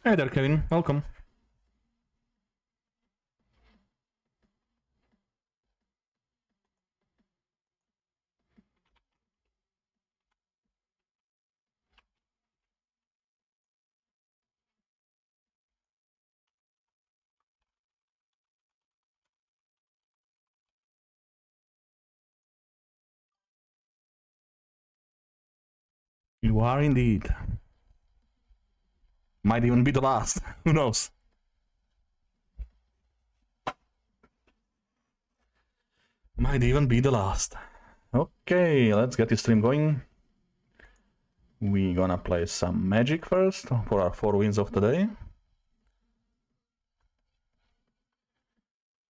Hey there, Kevin. Welcome. You are indeed. Might even be the last. Who knows? Might even be the last. Okay, let's get this stream going. We gonna play some Magic first for our 4 wins of today.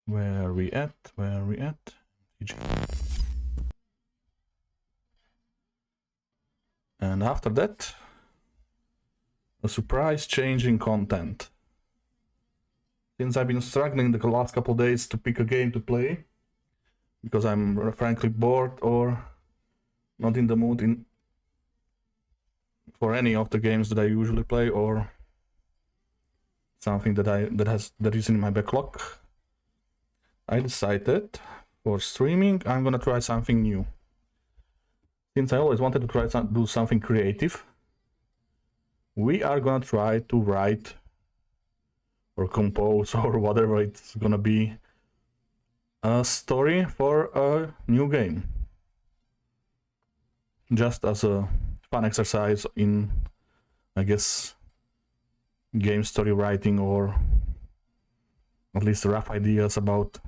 Where we at? Where we at? And after that, a surprise change in content. Since I've been struggling the last couple days to pick a game to play, because I'm frankly bored or not in the mood for any of the games that I usually play, or something that is in my backlog, I decided for streaming I'm gonna try something new. Since I always wanted to do something creative, we are gonna try to write or compose or whatever it's gonna be a story for a new game, just as a fun exercise in, I guess, game story writing, or at least rough ideas about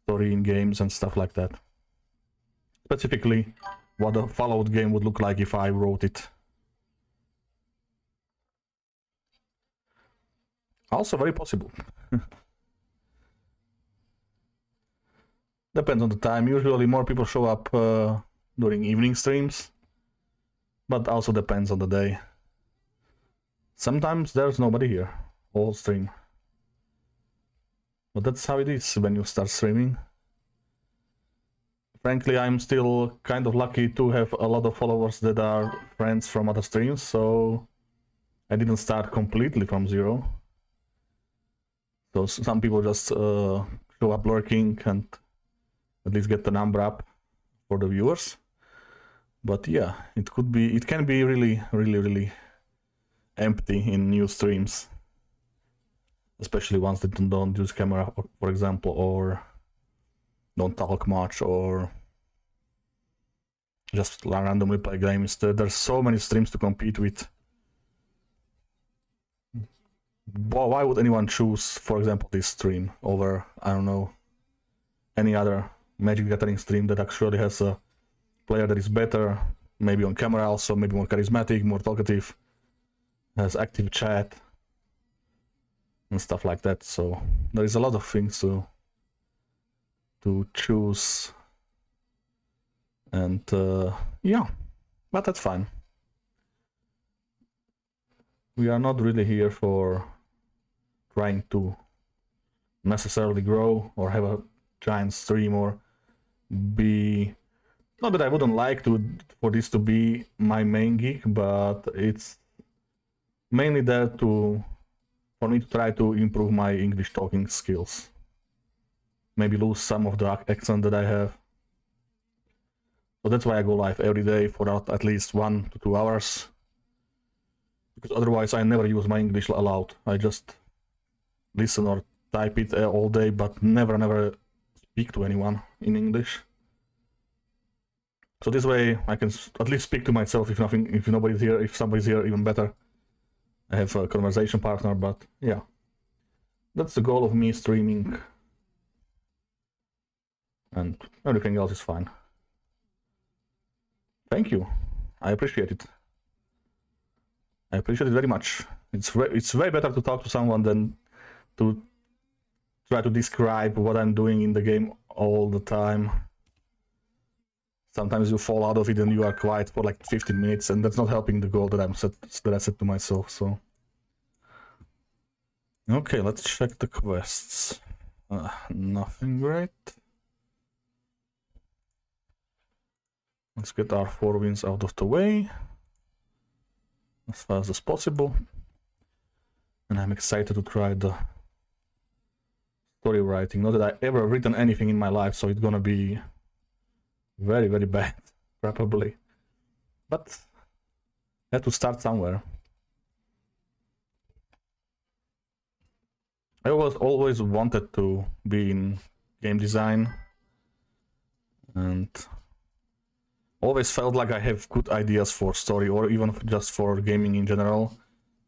story in games and stuff like that. Specifically, what a Fallout game would look like if I wrote it. Also very possible. Depends on the time. Usually more people show up during evening streams, but also depends on the day. Sometimes there's nobody here all stream, but that's how it is when you start streaming. Frankly, I'm still kind of lucky to have a lot of followers that are friends from other streams, so I didn't start completely from zero. So some people just show up lurking and at least get the number up for the viewers. But yeah, it can be really empty in new streams, especially ones that don't use camera, for example, or don't talk much, or just randomly play games. There's so many streams to compete with. Why would anyone choose, for example, this stream over, I don't know, any other Magic the Gathering stream that actually has a player that is better, maybe on camera also, maybe more charismatic, more talkative, has active chat and stuff like that. So there is a lot of things to choose, and yeah, but that's fine. We are not really here for trying to necessarily grow or have a giant stream or be, not that I wouldn't like for this to be my main gig, but it's mainly there for me to try to improve my English talking skills. Maybe lose some of the accent that I have. So that's why I go live every day for at least 1 to 2 hours. Because otherwise I never use my English aloud. I just listen or type it all day, but never speak to anyone in English. So this way I can at least speak to myself if nobody's here. If somebody's here, even better. I have a conversation partner, but yeah. That's the goal of me streaming. And everything else is fine. Thank you. I appreciate it. I appreciate it very much. It's way better to talk to someone than to try to describe what I'm doing in the game all the time. Sometimes you fall out of it and you are quiet for like 15 minutes, and that's not helping the goal that I set to myself. So okay, let's check the quests. Nothing great. Let's get our 4 wins out of the way as fast as possible. and I'm excited to try the story writing. Not that I ever written anything in my life, so it's gonna be very, very bad, probably. But I have to start somewhere. I always wanted to be in game design, and always felt like I have good ideas for story or even just for gaming in general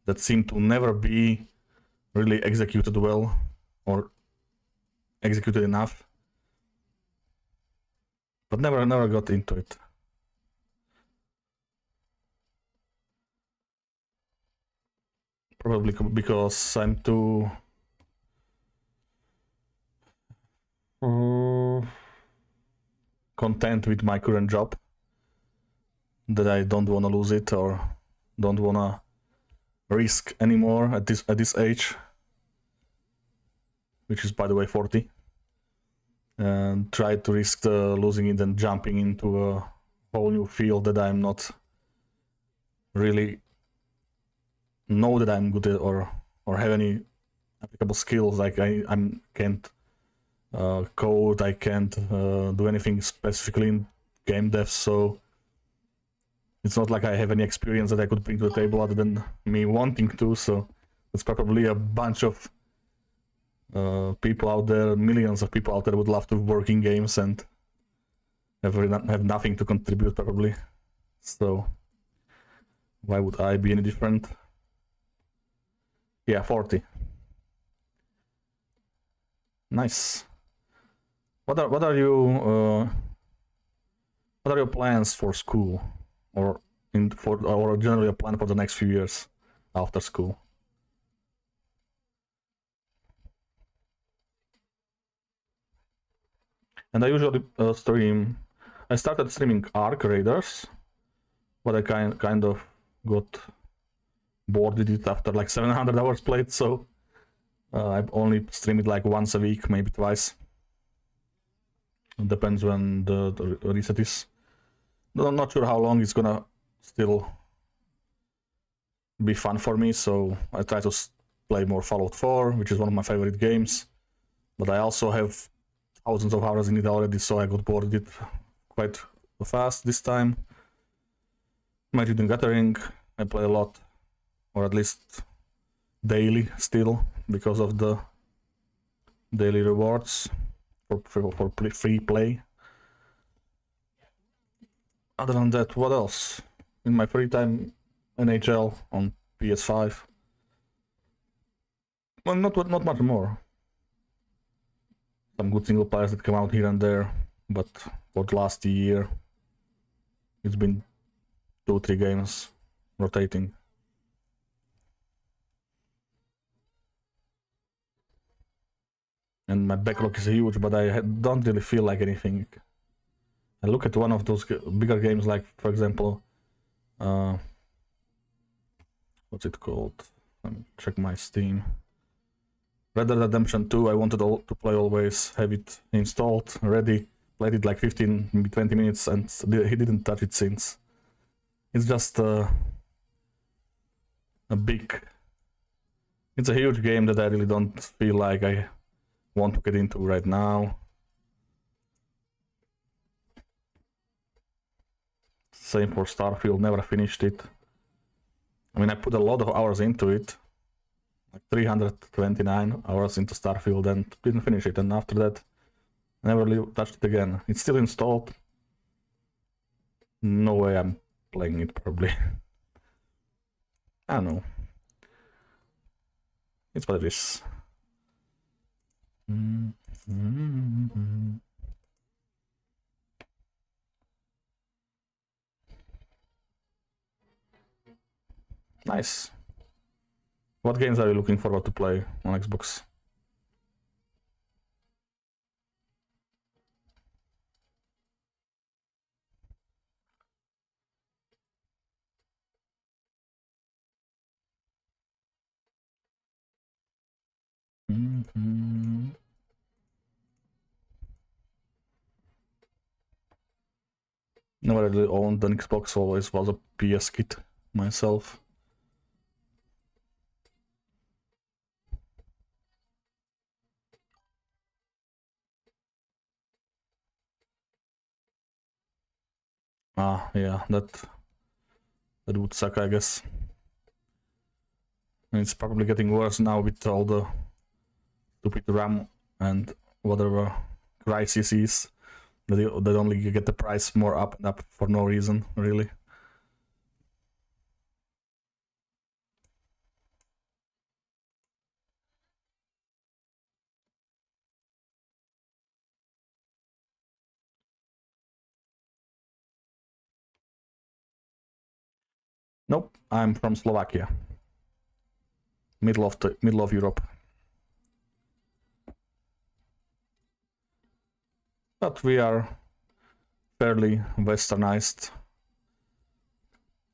that seem to never be really executed well or executed enough, but never got into it. Probably because I'm too content with my current job that I don't want to lose it or don't want to risk anymore at this age, which is by the way 40, and try to risk losing it and jumping into a whole new field that I'm not really know that I'm good at or have any applicable skills. Like I can't code, I can't do anything specifically in game dev, so it's not like I have any experience that I could bring to the table other than me wanting to. So it's probably a bunch of people out there, millions of people out there would love to work in games and have nothing to contribute probably. So why would I be any different? Yeah, 40. Nice. What are your plans for school, or generally a plan for the next few years after school? And I usually stream. I started streaming Ark Raiders, but I kind of got bored with it after like 700 hours played. So I only stream it like once a week, maybe twice. It depends when the reset is. I'm not sure how long it's gonna still be fun for me, so I try to play more Fallout 4, which is one of my favorite games. But I also have thousands of hours in it already, so I got bored with it quite fast this time. Magic the Gathering, I play a lot, or at least daily still, because of the daily rewards for free play. Other than that, what else? In my free time, NHL on PS5. Well, not much more. Some good single players that come out here and there, but for the last year, it's been 2-3 games rotating. And my backlog is huge, but I don't really feel like anything. I look at one of those bigger games, like for example, what's it called? Let me check my Steam. Red Dead Redemption 2, I wanted to play always, have it installed, ready, played it like 15, maybe 20 minutes, and he didn't touch it since. It's just a big... It's a huge game that I really don't feel like I want to get into right now. Same for Starfield, never finished it. I mean, I put a lot of hours into it, like 329 hours into Starfield, and didn't finish it, and after that, never touched it again. It's still installed. No way I'm playing it, probably. I don't know. It's what it is. Nice. What games are you looking forward to play on Xbox? Never really owned an Xbox, always was a PS kid myself. Ah, yeah, that would suck, I guess. And it's probably getting worse now with all the stupid RAM and whatever crisis is. They only get the price more up and up for no reason, really. Nope, I'm from Slovakia. Middle of Europe. But we are fairly westernized,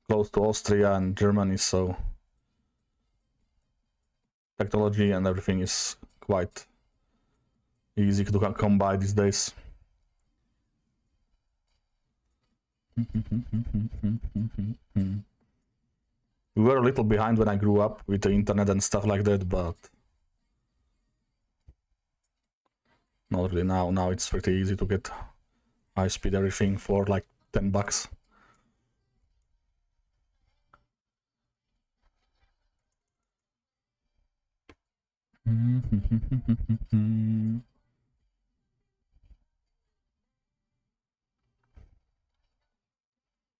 close to Austria and Germany, so technology and everything is quite easy to come by these days. We were a little behind when I grew up with the internet and stuff like that, but not really now. Now it's pretty easy to get high-speed everything for like $10.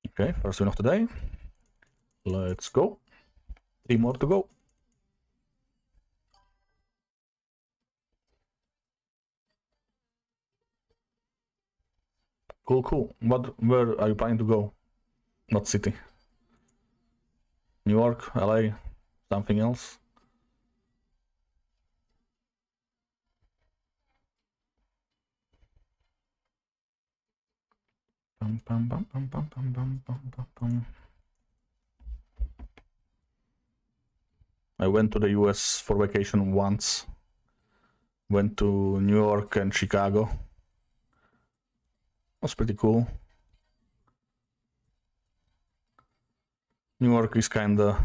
Okay, first win of the day. Let's go. 3 more to go. Cool. Where are you planning to go? What city? New York, LA, something else? I went to the US for vacation once. Went to New York and Chicago. Was pretty cool. New York is kinda...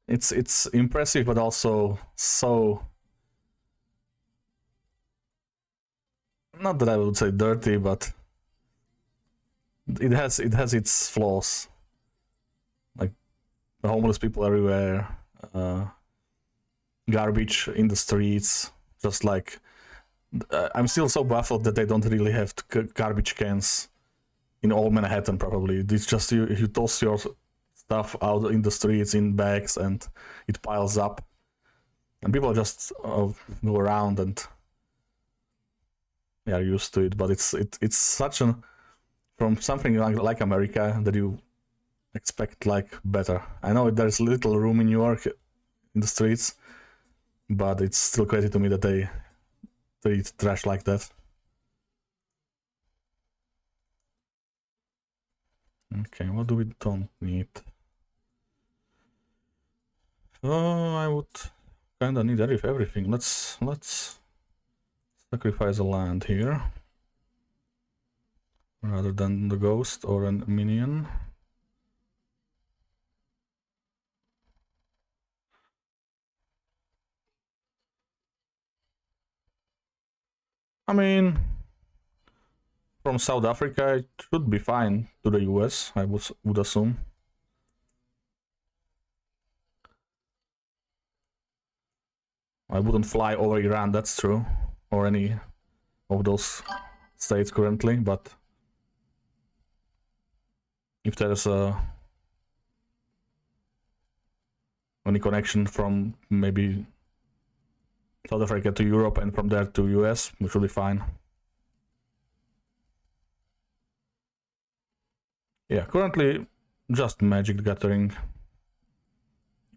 It's impressive, but also so... Not that I would say dirty, but it has its flaws. Like the homeless people everywhere, garbage in the streets, just like I'm still so baffled that they don't really have garbage cans in all Manhattan. Probably it's just you toss your stuff out in the streets in bags and it piles up, and people just go around and they are used to it. But it's such an from something like America that you expect like better. I know there's little room in New York in the streets, but it's still crazy to me that they treat trash like that. Okay, what do we don't need? I would kinda need everything. Let's sacrifice a land here rather than the ghost or a minion. I mean, from South Africa it should be fine to the US, I would assume. I wouldn't fly over Iran, that's true, or any of those states currently, but if there's any connection from maybe South Africa to Europe and from there to US, we should be fine. Yeah, currently just Magic the Gathering,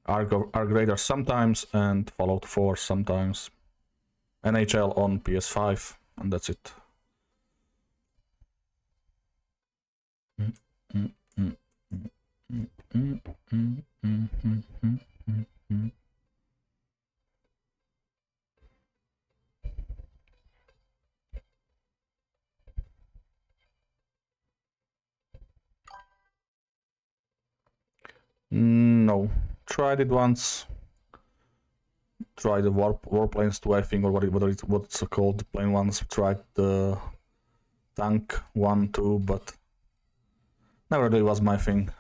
Arc Raider sometimes, and Fallout 4 sometimes. NHL on PS5, and that's it. No, tried it once. Tried the Warplanes 2, I think, or what's it called, the plane ones. Tried the tank 1, 2, but never really was my thing.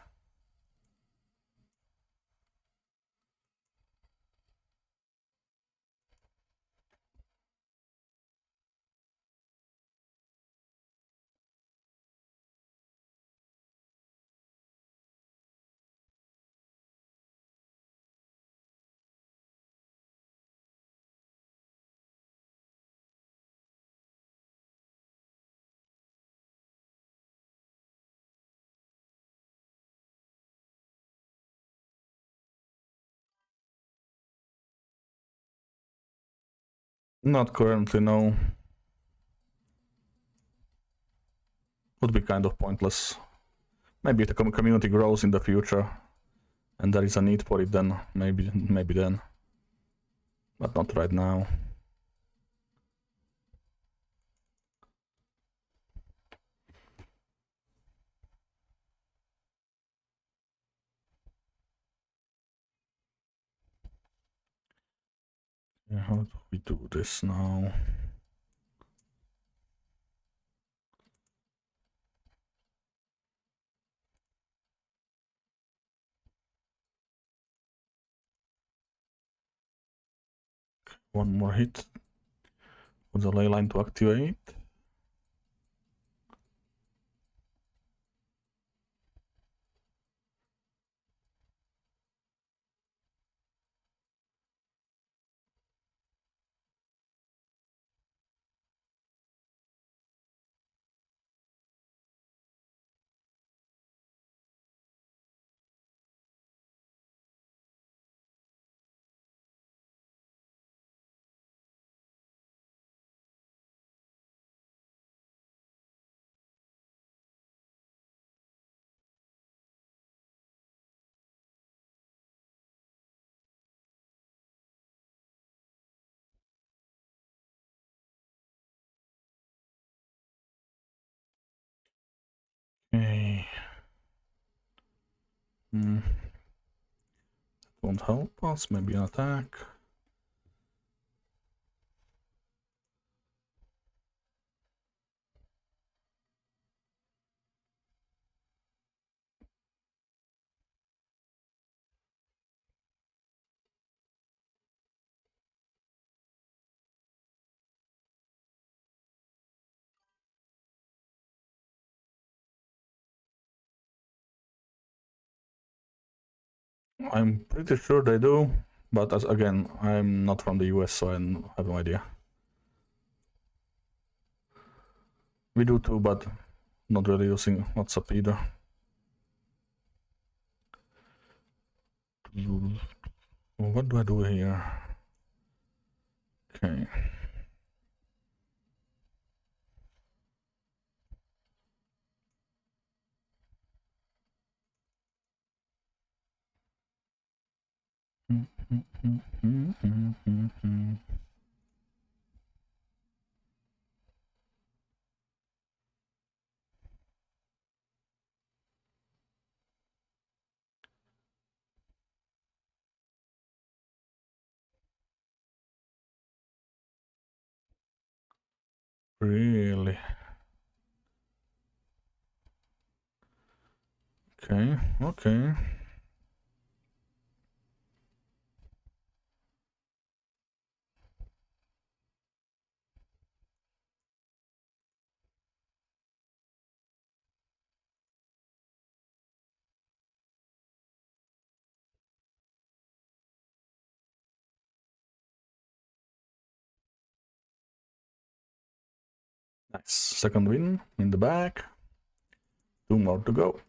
Not currently, no. Would be kind of pointless. Maybe if the community grows in the future and there is a need for it, then maybe then. But not right now. Yeah, how do we do this now? One more hit for the ley line to activate. Okay. Won't help us, maybe an attack. I'm pretty sure they do, but as again, I'm not from the US, so I have no idea. We do too, but not really using WhatsApp either. What do I do here? Okay. Really? Okay, okay. Nice. Second win in the bag. 2 more to go.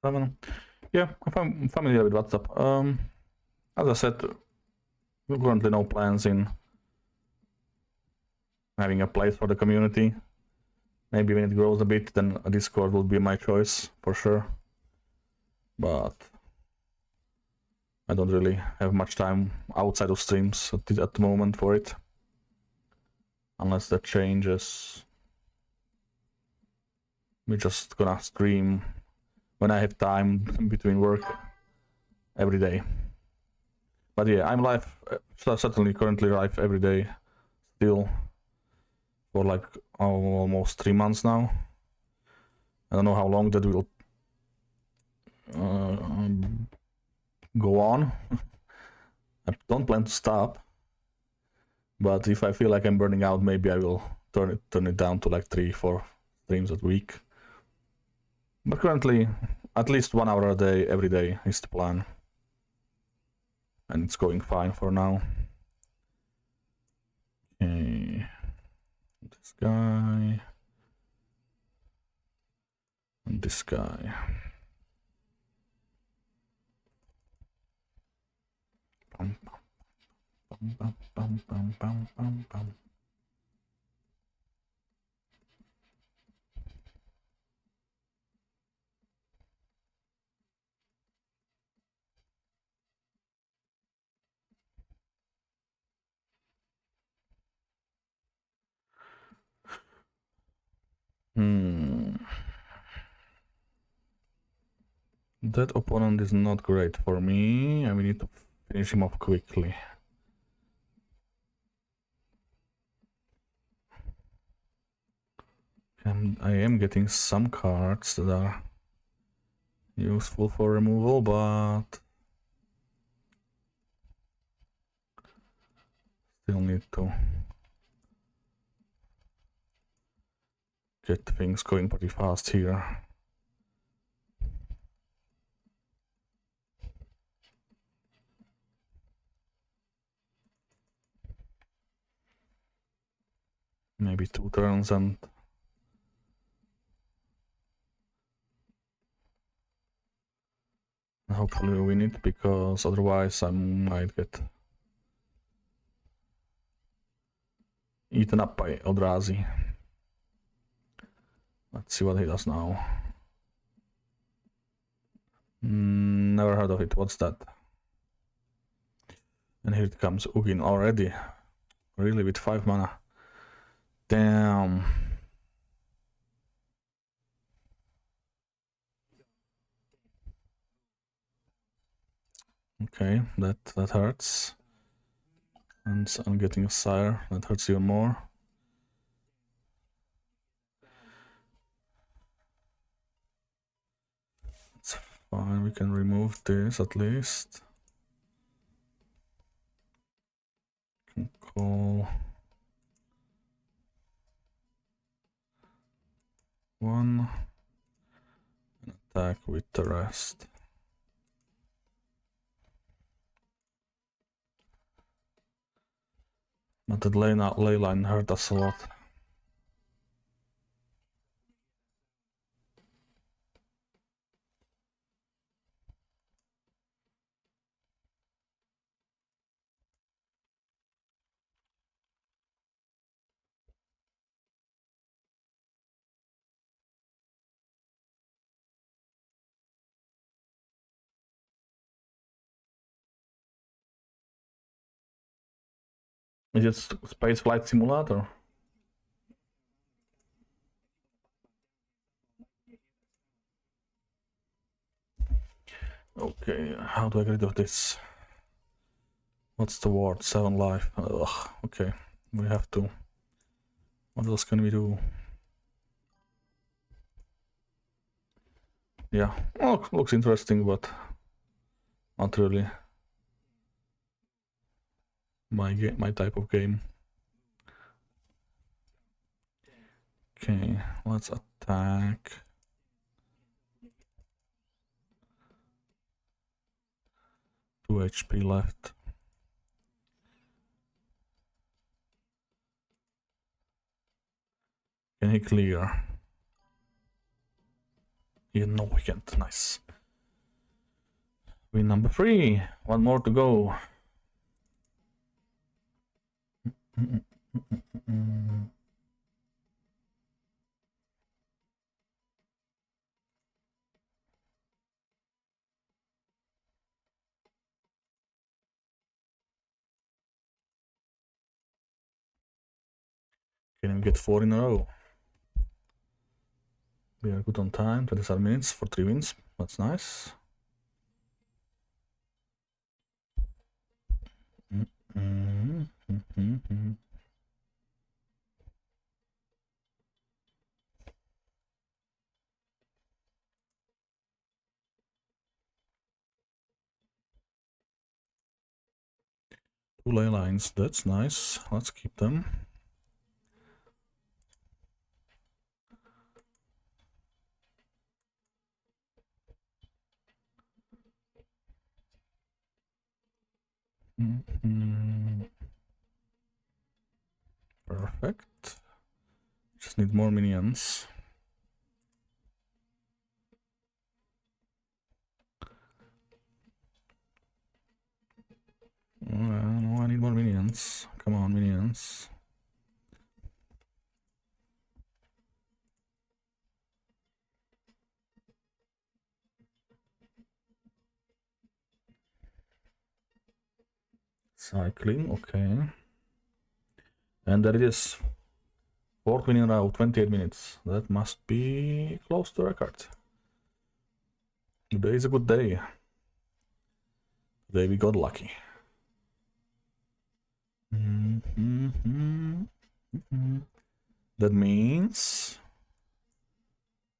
7. Yeah, I'm familiar with WhatsApp. As I said, currently no plans in having a place for the community. Maybe when it grows a bit, then a Discord will be my choice for sure. But I don't really have much time outside of streams at the moment for it. Unless that changes. We're just gonna stream when I have time between work every day. But yeah, I'm live, certainly currently live every day still for like almost 3 months now. I don't know how long that will go on. I don't plan to stop, but if I feel like I'm burning out, maybe I will turn it down to like 3-4 streams a week. But currently, at least 1 hour a day, every day is the plan, and it's going fine for now. Okay, this guy and this guy. Bum, bum, bum, bum, bum, bum, bum. That opponent is not great for me, and we need to finish him off quickly. And I am getting some cards that are useful for removal, but still need to get things going pretty fast here. Maybe 2 turns and hopefully we win it, because otherwise I might get eaten up by Eldrazi. Let's see what he does now. Never heard of it. What's that? And here it comes Ugin already. Really, with 5 mana. Damn. Okay, that hurts. And I'm getting a Sire. That hurts even more. It's fine, we can remove this at least. Can call 1 and attack with the rest. But the ley line hurt us a lot. Is it Space Flight Simulator? Okay, how do I get rid of this? What's the ward? 7 life. Ugh, okay, we have to. What else can we do? Yeah, well, looks interesting, but not really my type of game. Okay, let's attack. 2 HP left. Can he clear? Yeah, no, he can't. Nice. Win number 3. One more to go. Can we get 4 in a row? We are good on time. 27 minutes for 3 wins. That's nice. Two ley lines, that's nice. Let's keep them. Perfect. Just need more minions. No, I need more minions. Come on, minions. Cycling, okay. And there it is. 4th win in a row, 28 minutes. That must be close to record. Today is a good day. Today we got lucky. That means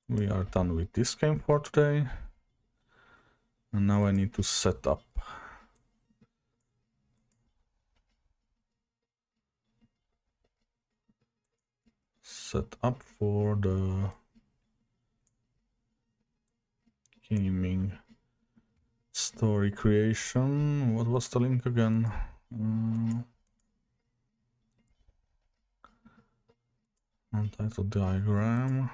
we are done with this game for today. And now I need to set up. Set up for the gaming story creation. What was the link again? Untitled diagram.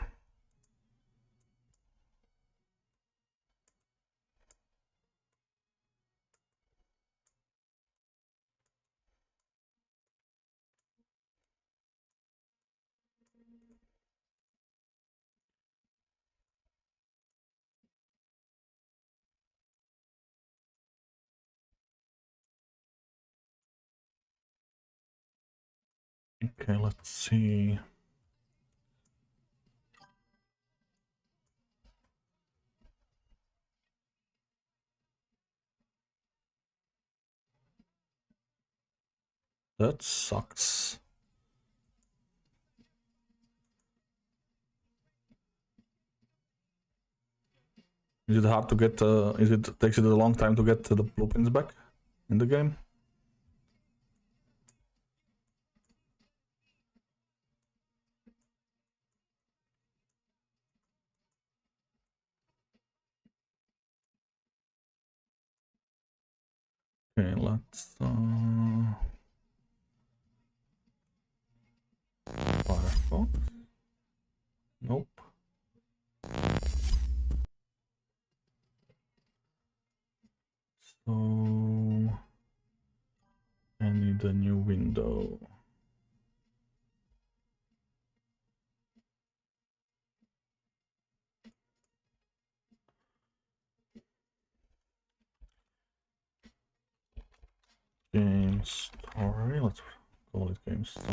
Okay, let's see. That sucks. Is it hard to get, takes it a long time to get the blueprints back in the game? Okay, let's Firefox. Nope. So I need a new window. Game story. Let's call it game story.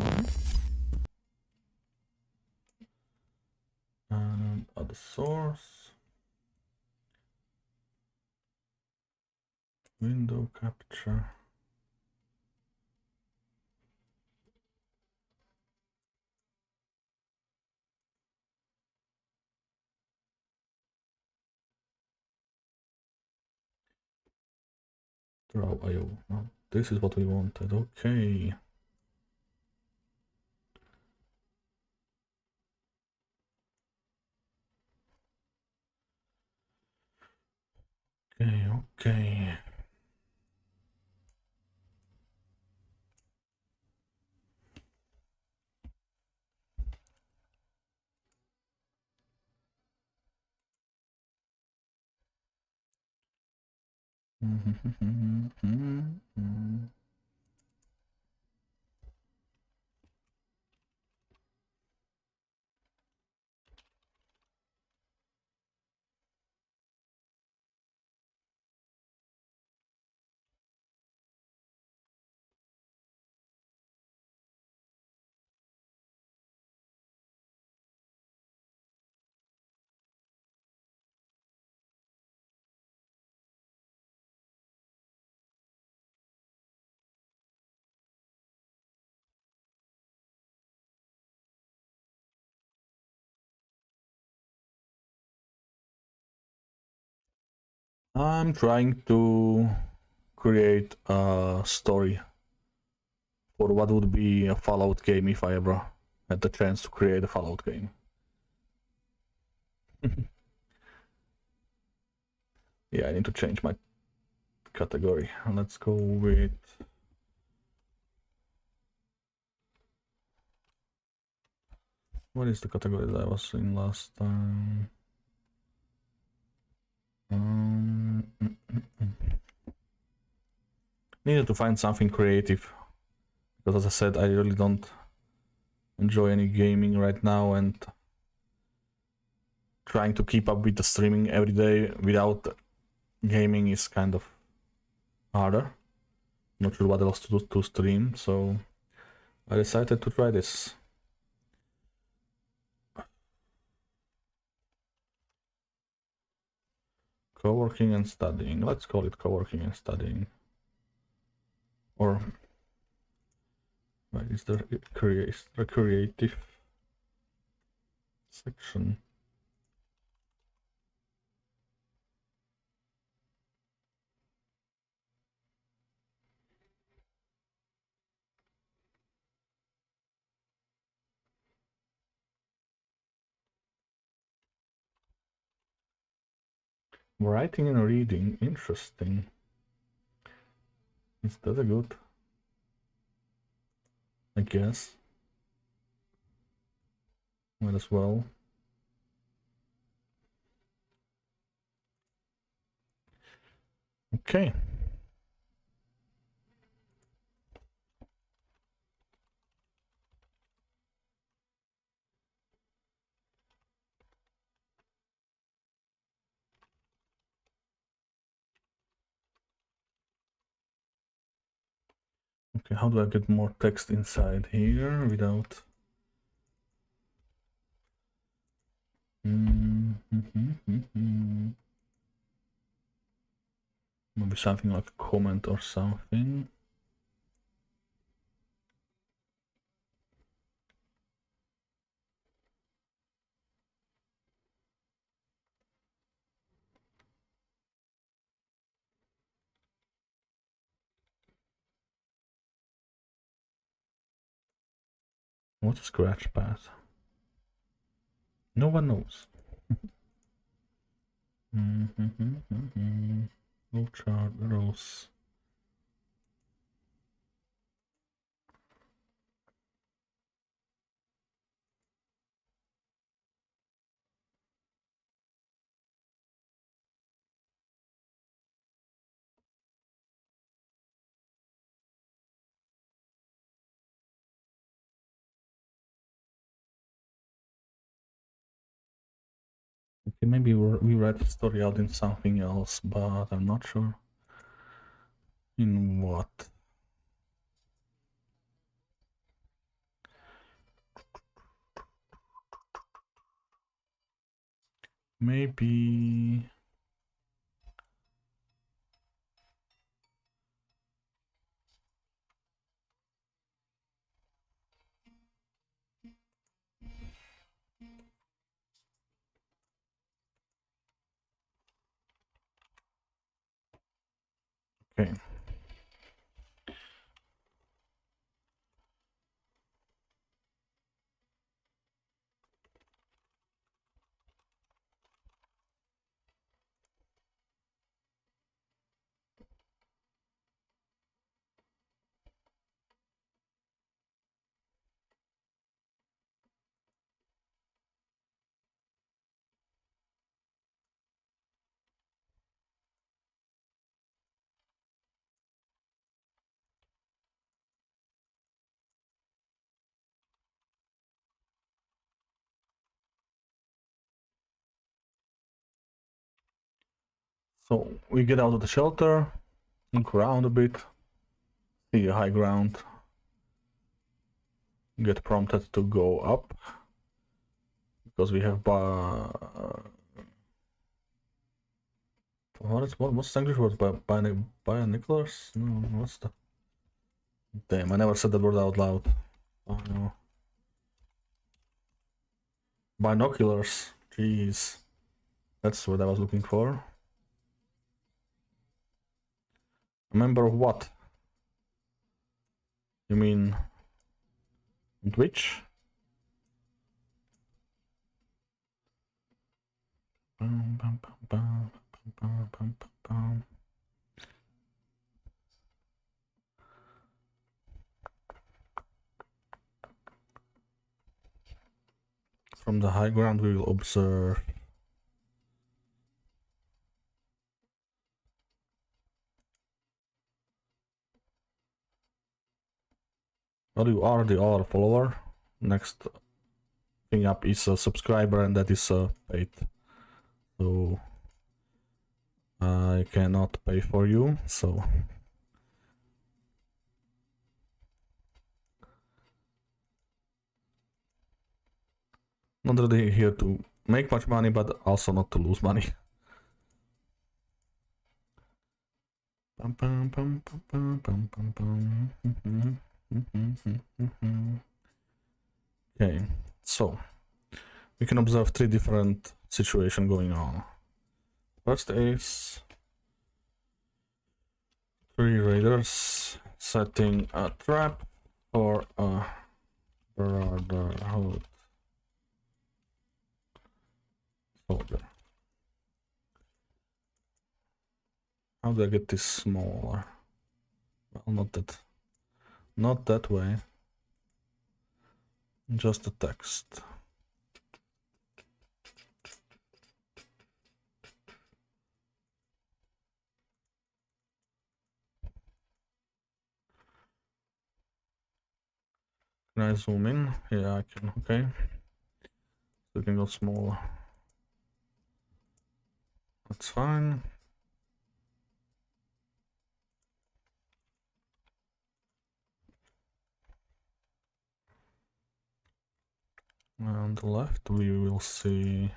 And add the source. Window capture. Draw IO. No, this is what we wanted. Okay. Okay. I'm trying to create a story for what would be a Fallout game if I ever had the chance to create a Fallout game. Yeah, I need to change my category. Let's go with... What is the category that I was in last time? Needed to find something creative. Because as I said, I really don't enjoy any gaming right now, and trying to keep up with the streaming every day without gaming is kind of harder. Not sure what else to stream, so I decided to try this. Co-working and studying. Let's call it co-working and studying. Or where is the creative section? Writing and reading, interesting. Is that a good? I guess. Might as well. Okay. Okay, how do I get more text inside here without... Maybe something like a comment or something. What's a scratch pad? No one knows. No chart arrows. Okay, maybe we write the story out in something else, but I'm not sure in what. Maybe... Okay. So we get out of the shelter, look around a bit, see a high ground, get prompted to go up because we have what's the English word? Binoculars? No, what's the... Damn, I never said that word out loud. Oh no. Binoculars. Jeez. That's what I was looking for. A member of what? You mean on Twitch? Bum, bum, bum, bum, bum, bum, bum, bum. From the high ground we will observe well, you are the other follower. Next thing up is a subscriber, and that is paid. So I cannot pay for you, so not really here to make much money, but also not to lose money. Okay, so we can observe three different situations going on. First is three raiders setting a trap for a brotherhood soldier. How do I get this smaller? Well, not that way. Just the text. Can I zoom in? Yeah, I can. Okay. So we can go smaller. That's fine. On the left, we will see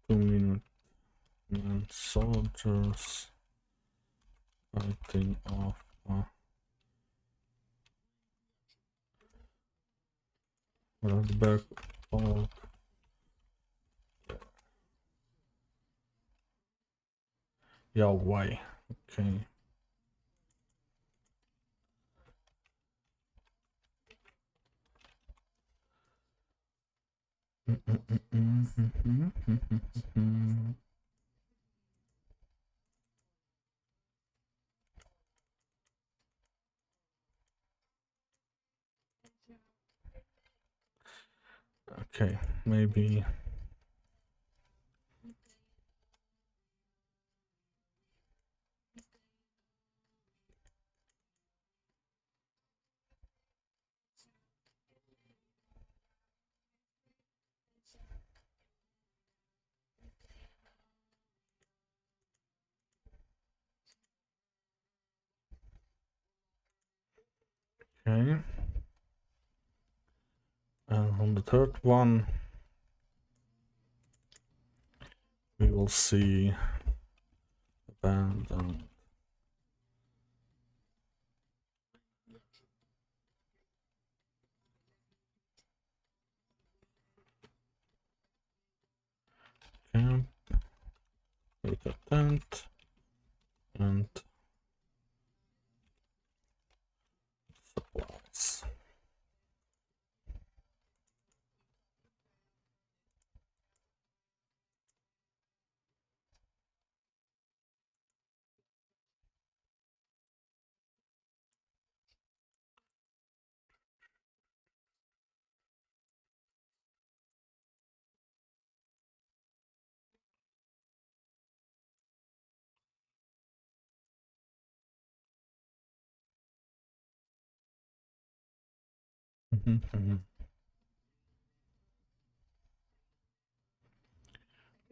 2 minute soldiers fighting off a Radberg fort. Yeah, why? Okay. Okay, maybe. Okay. And on the third one, we will see abandoned. Camp with a tent and supplies.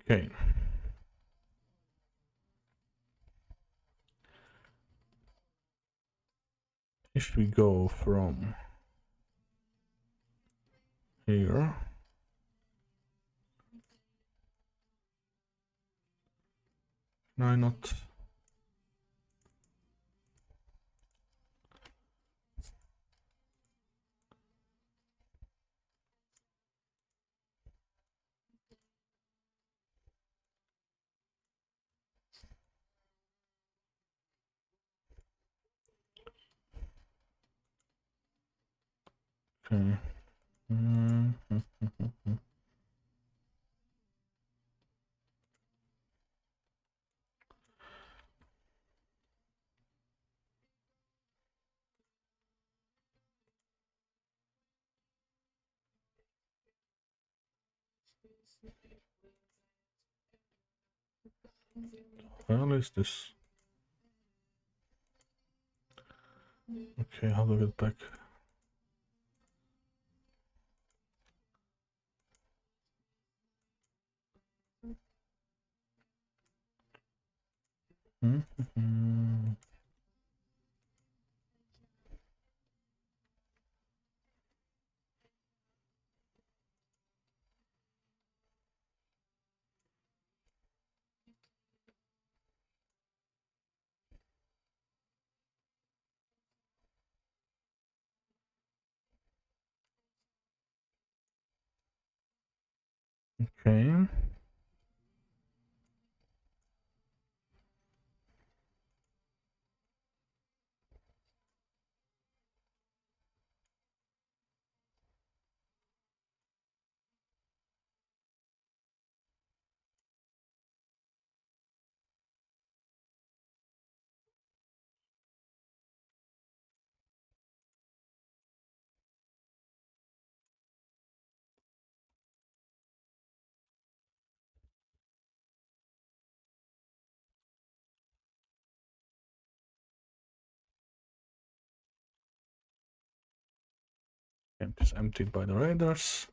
Okay. If we go from here, why not? Okay. What is this? Okay, how do I get back? Okay. Camp is emptied by the raiders.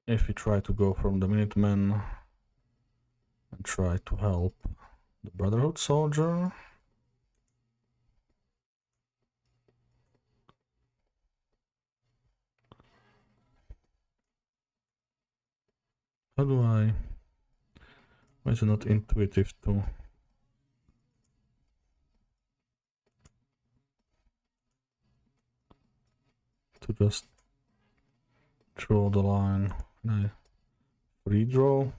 If we try to go from the Minutemen and try to help the Brotherhood soldier. How do I... Why is it not intuitive to... just draw the line? Can I redraw?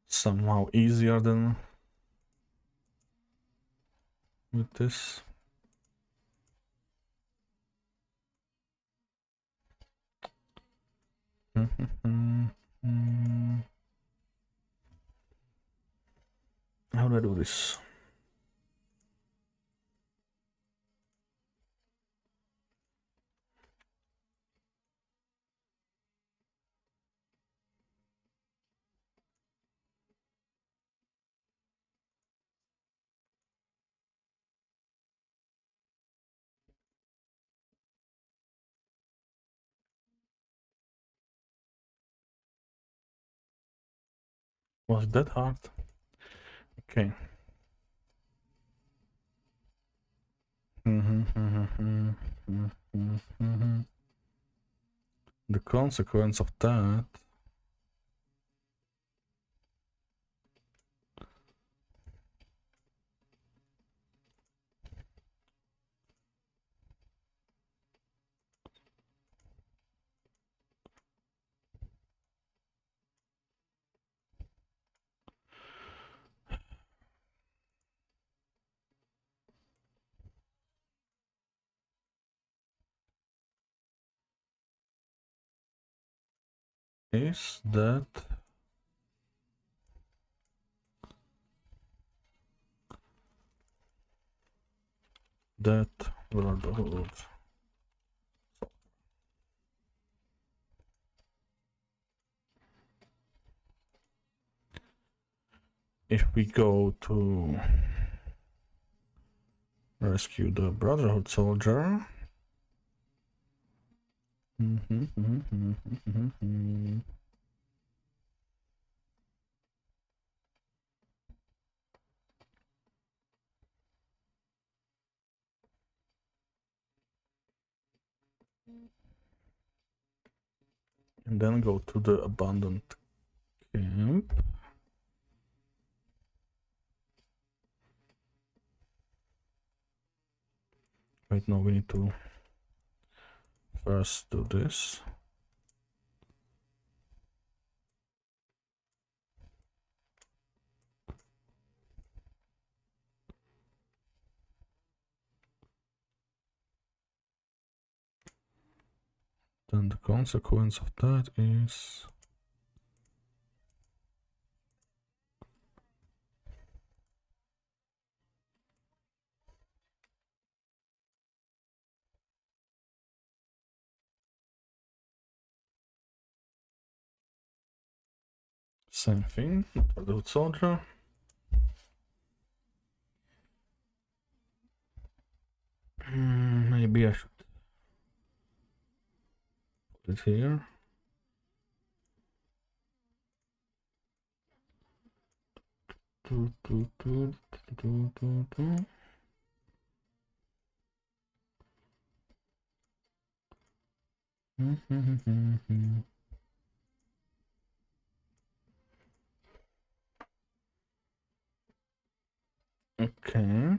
Somehow easier than with this. How do I do this? Was that hard? Okay. The consequence of that is that Brotherhood if we go to rescue the Brotherhood soldier. And then go to the abandoned camp. Wait, no, we need to first do this. Then the consequence of that is same thing for the soldier. Maybe I should put it here. Okay.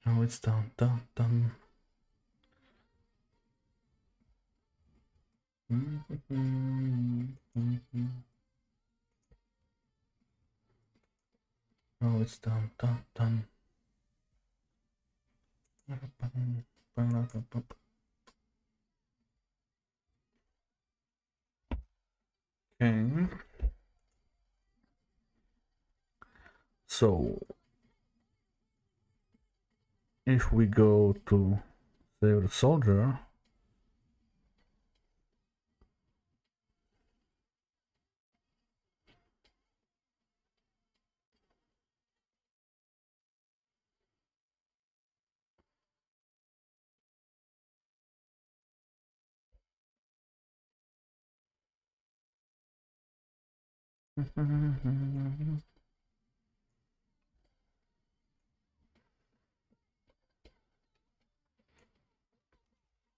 Now it's done. Now it's done. Okay. So if we go to save the soldier,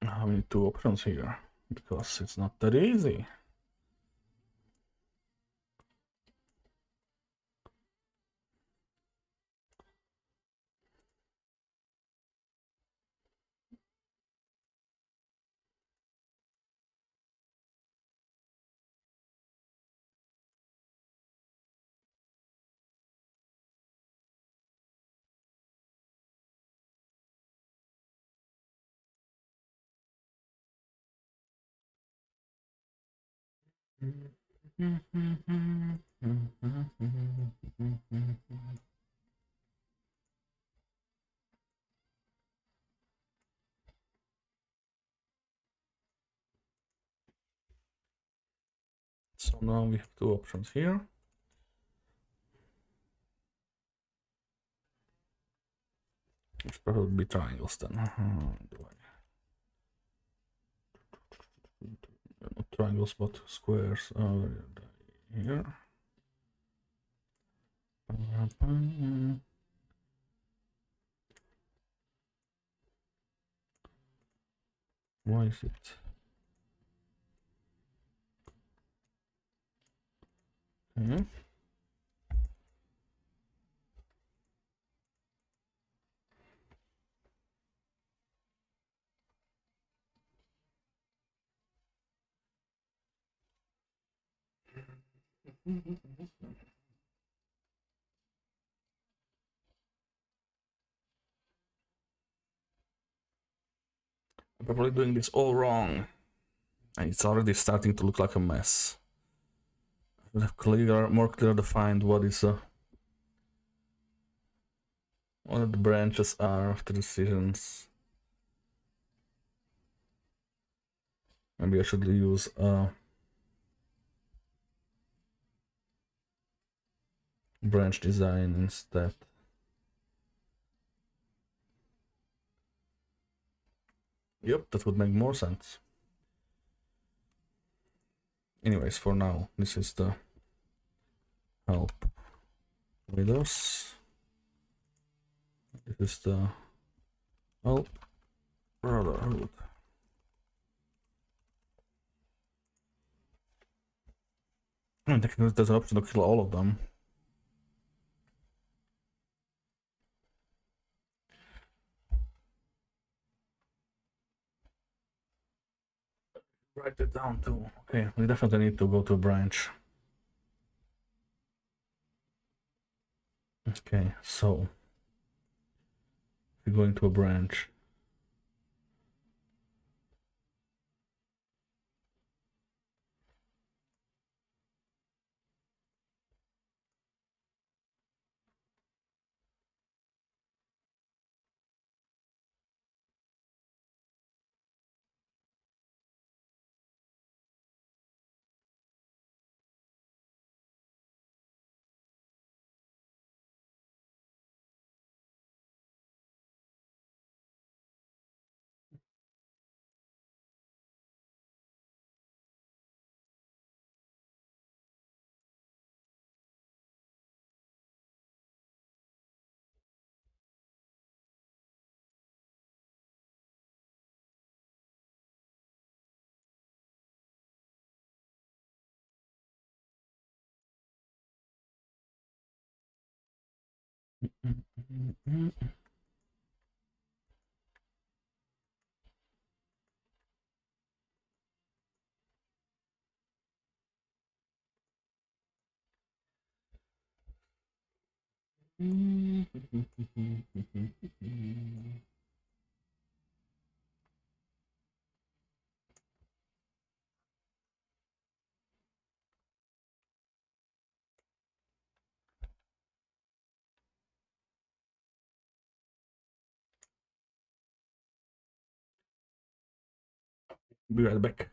I need two options here because it's not that easy. So now we have two options here. Which probably would be triangles then. Not triangles, but squares here. Why is it? Okay. I'm probably doing this all wrong. And it's already starting to look like a mess. I should have more clear defined what the branches are of the decisions. Maybe I should use branch design instead. Yep, that would make more sense. Anyways, for now, this is the help with us. This is the help brotherhood. I mean, technically there's an option to kill all of them. Write it down too. Okay, we definitely need to go to a branch. Okay, so we're going to a branch. Be right back.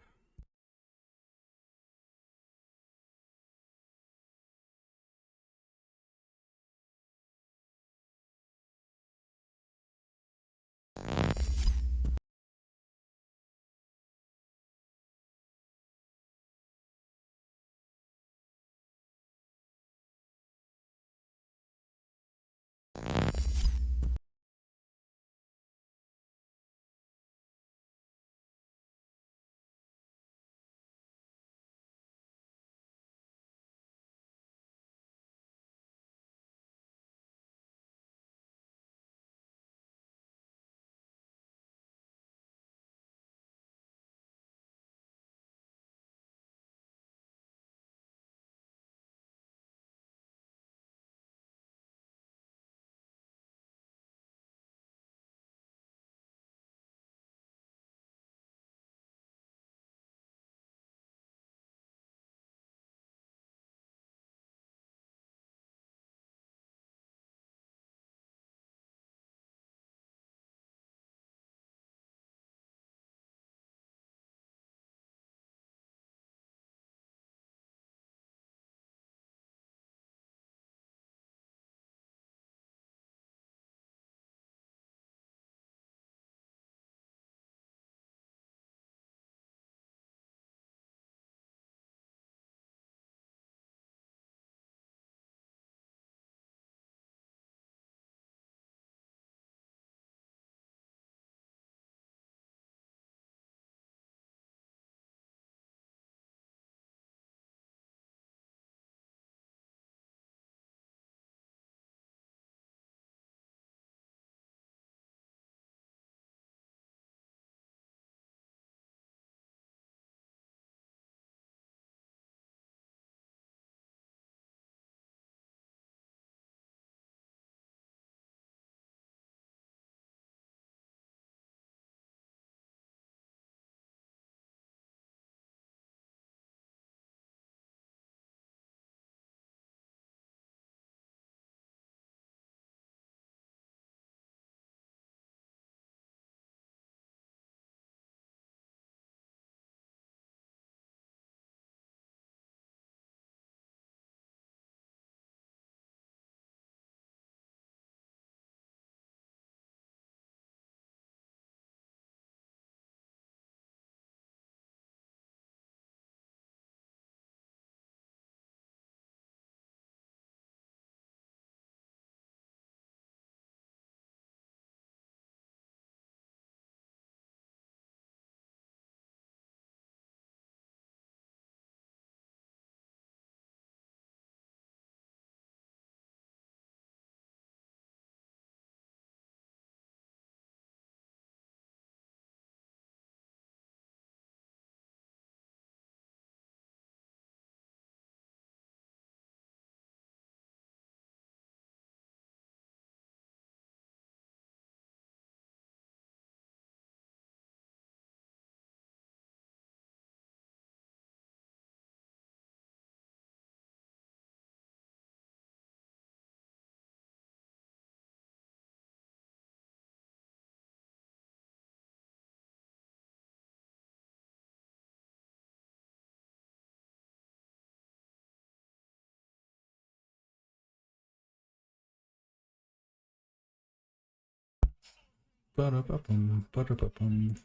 Ba-da-ba-bum, ba-da-ba-bum.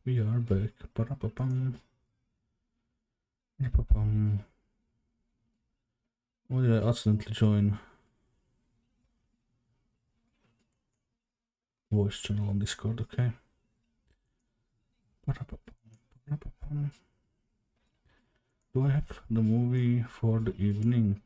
We are back. Ba-da-ba-bum. Ba-bum. Why did I accidentally join voice channel on Discord? Okay. Ba-da-ba-bum. Do I have the movie for the evening?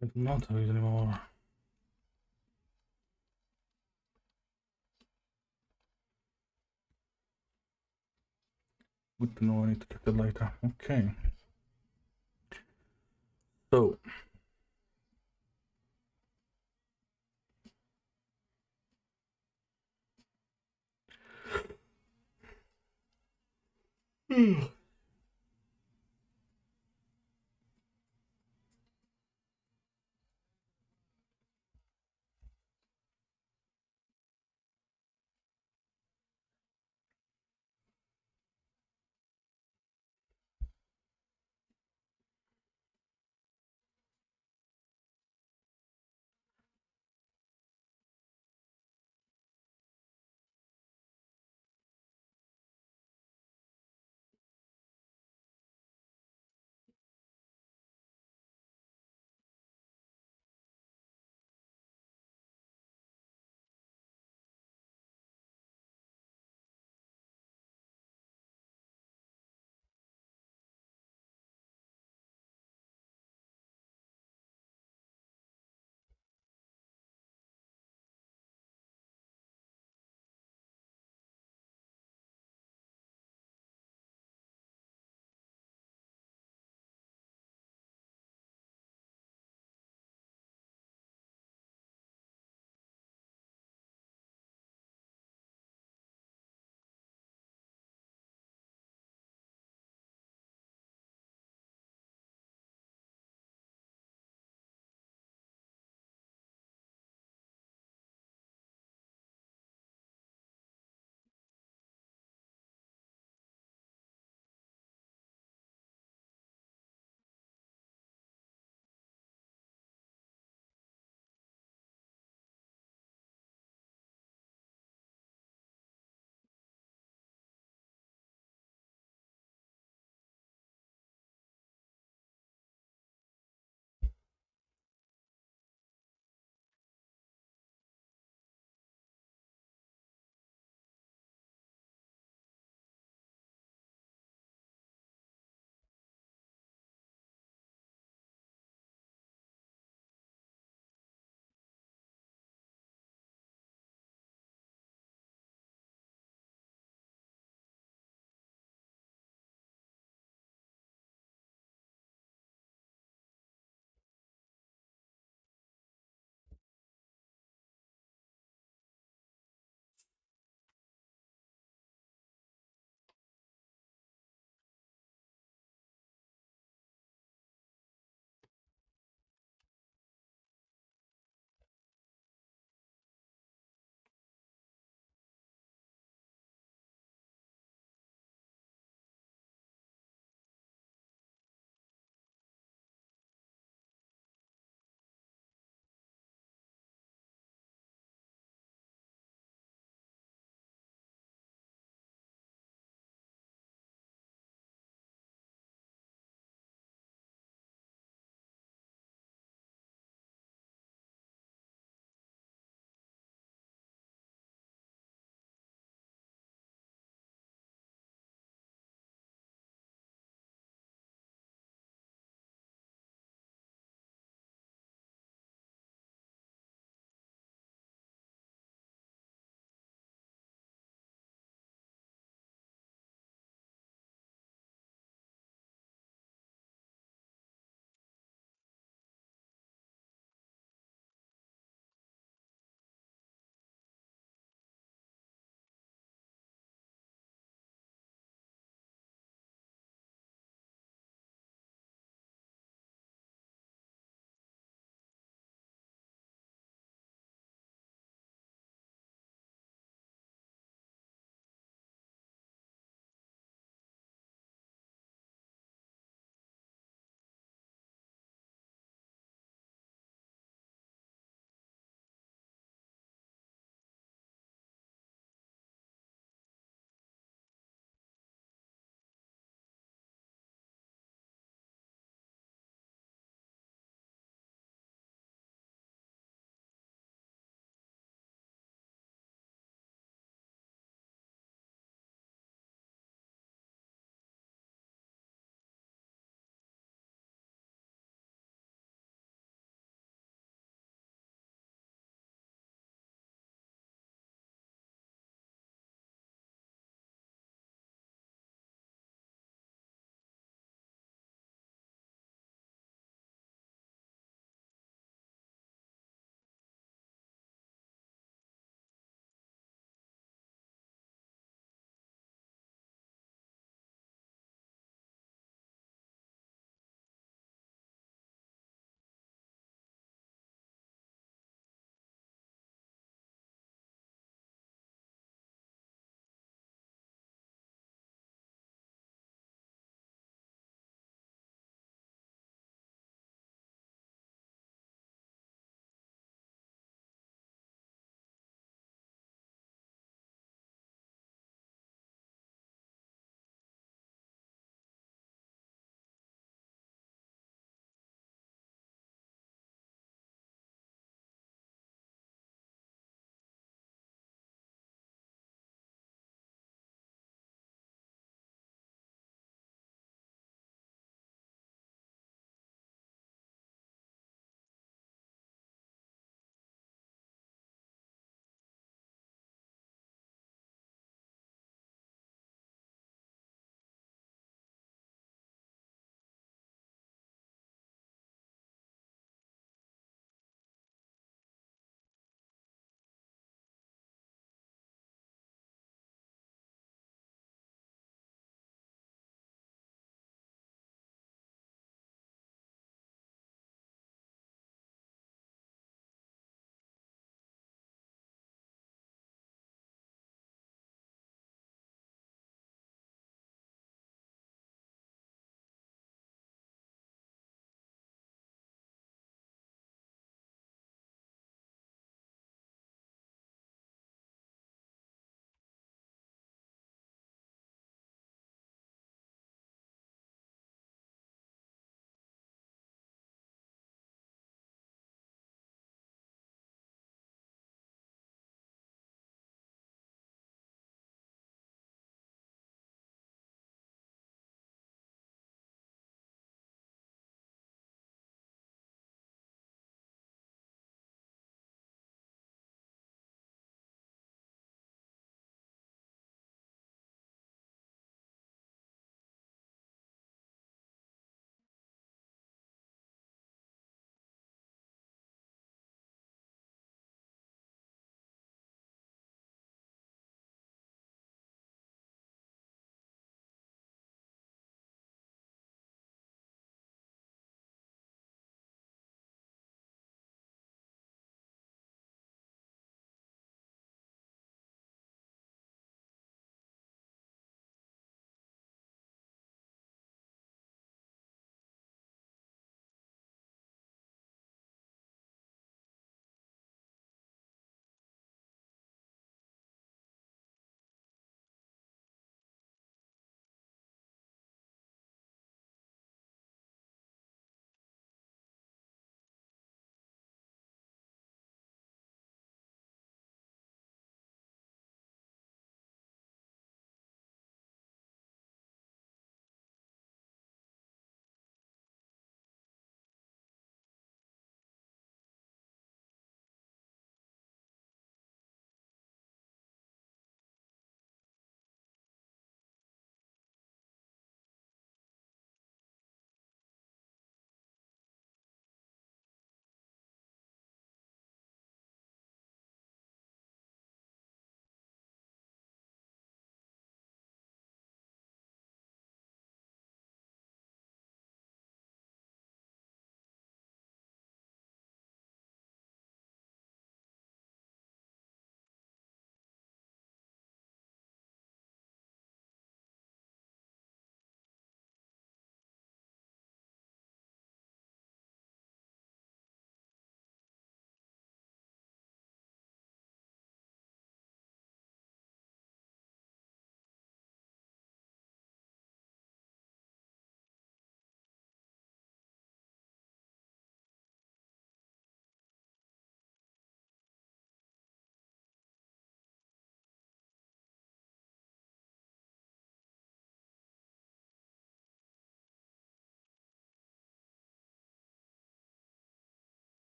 I do not have it anymore. Good to know, I need to check it later. Okay. So.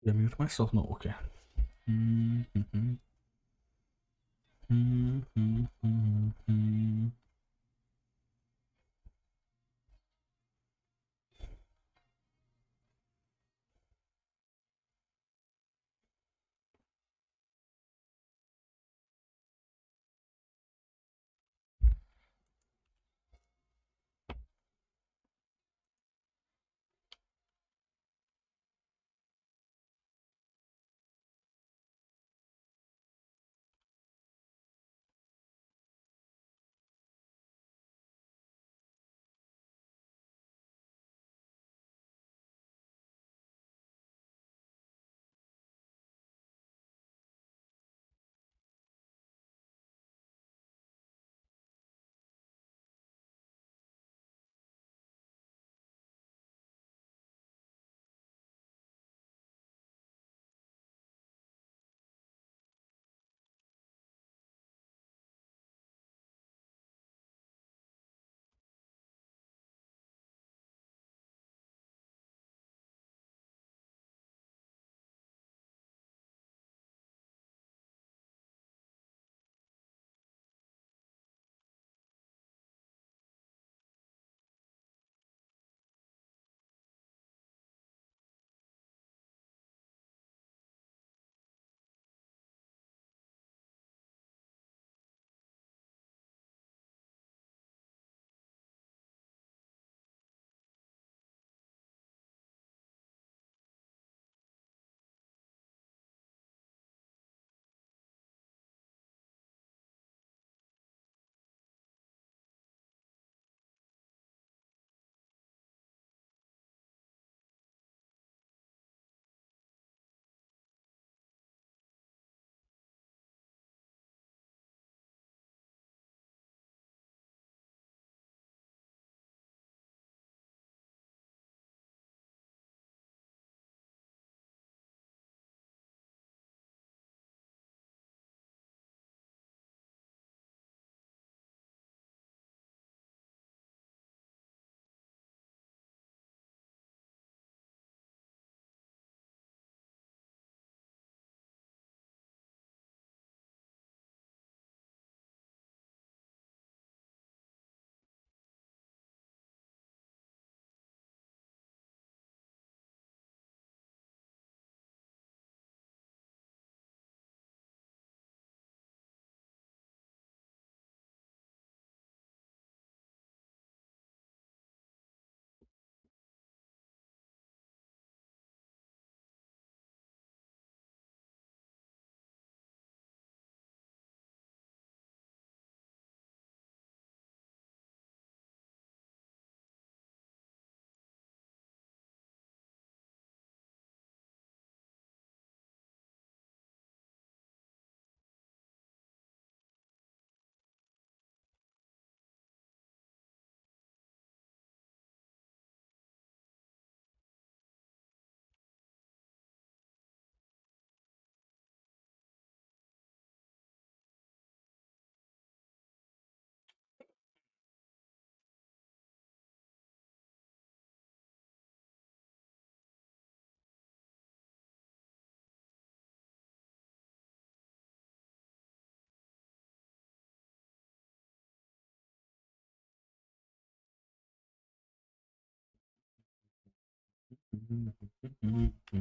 Did I mute myself? No, okay. Mm-hmm. Mm-hmm. Mm-hmm.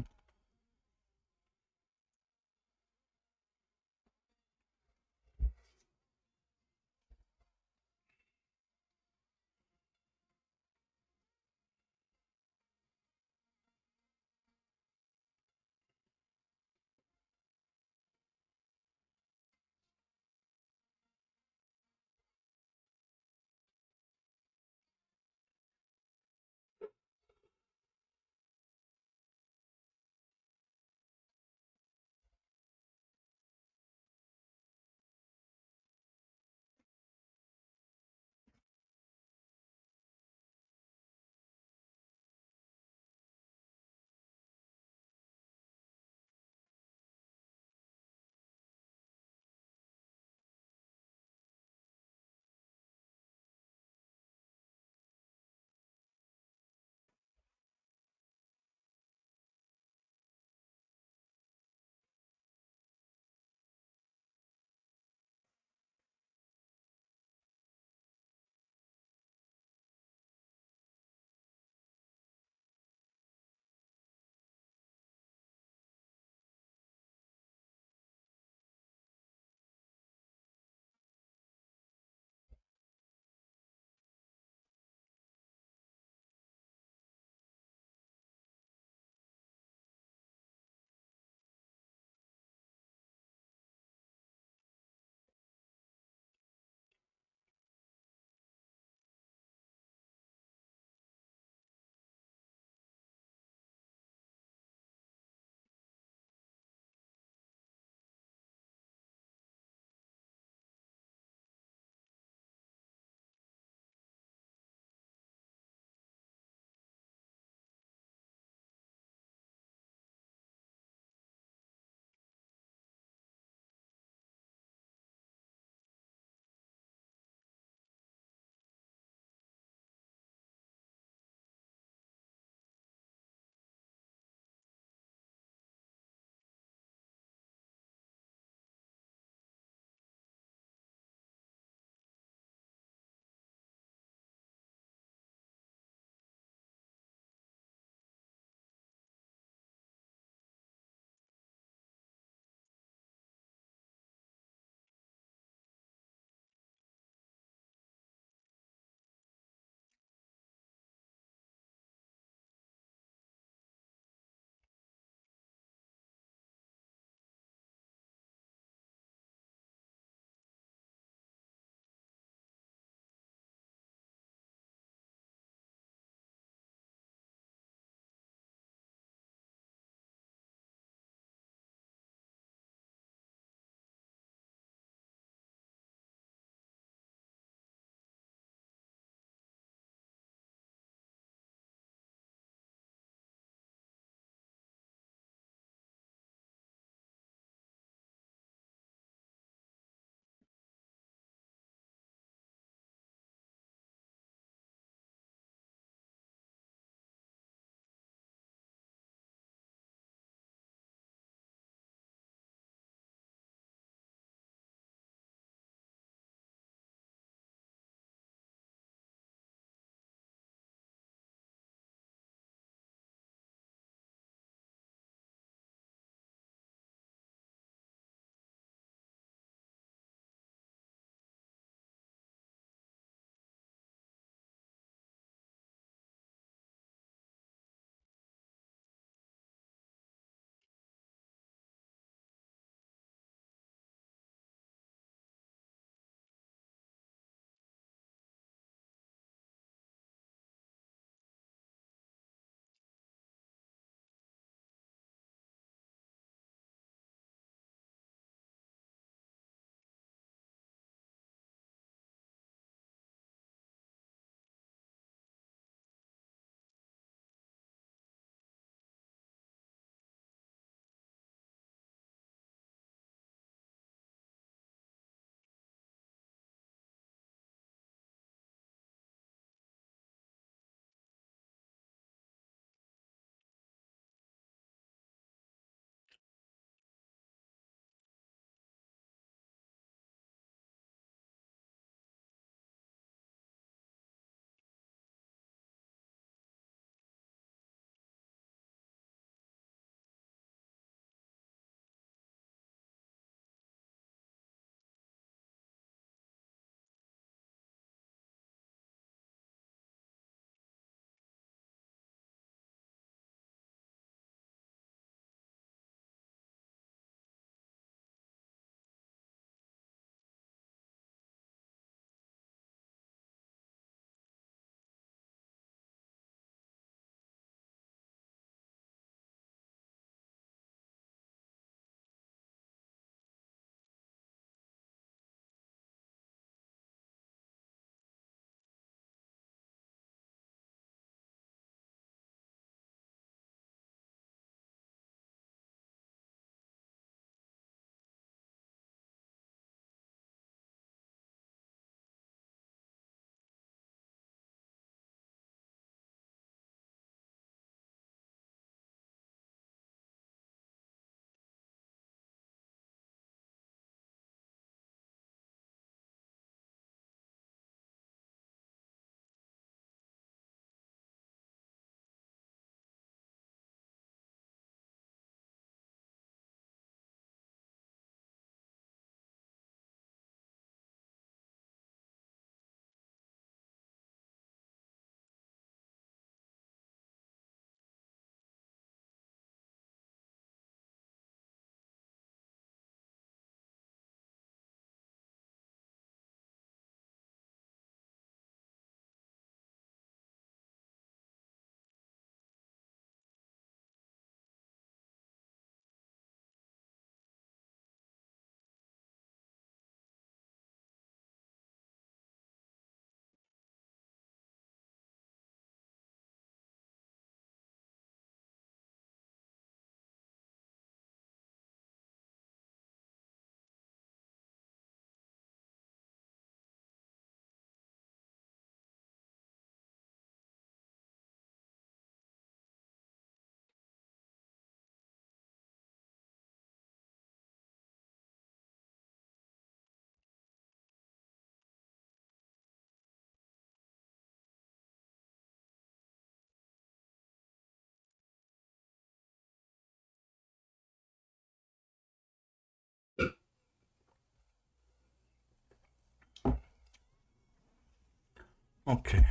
Okay.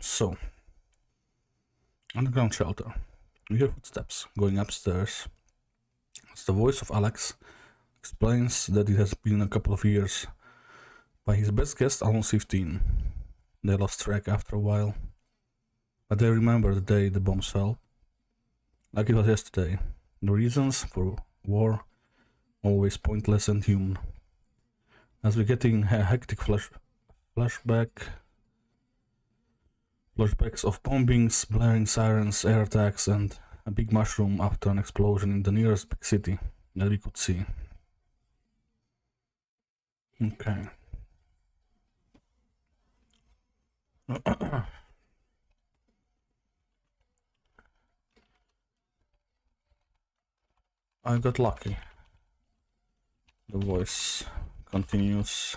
So, underground shelter. We hear footsteps going upstairs. It's the voice of Alex. Explains that it has been a couple of years. By his best guess, almost 15. They lost track after a while. But they remember the day the bombs fell. Like it was yesterday. The reasons for war, always pointless and human. As we get in a hectic flashbacks of bombings, blaring sirens, air attacks, and a big mushroom after an explosion in the nearest big city that we could see. Okay. I got lucky. The voice continues.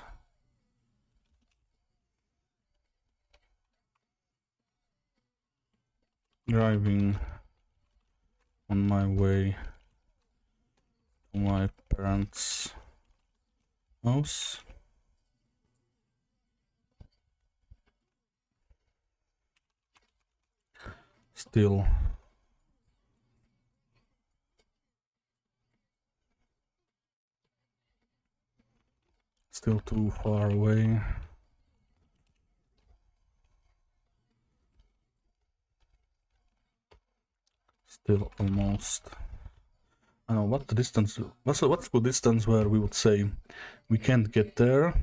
Driving on my way to my parents' house. Still too far away. Still almost. I don't know what the distance. What's the good distance where we would say we can't get there,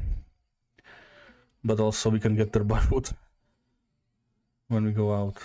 but also we can get there by foot when we go out.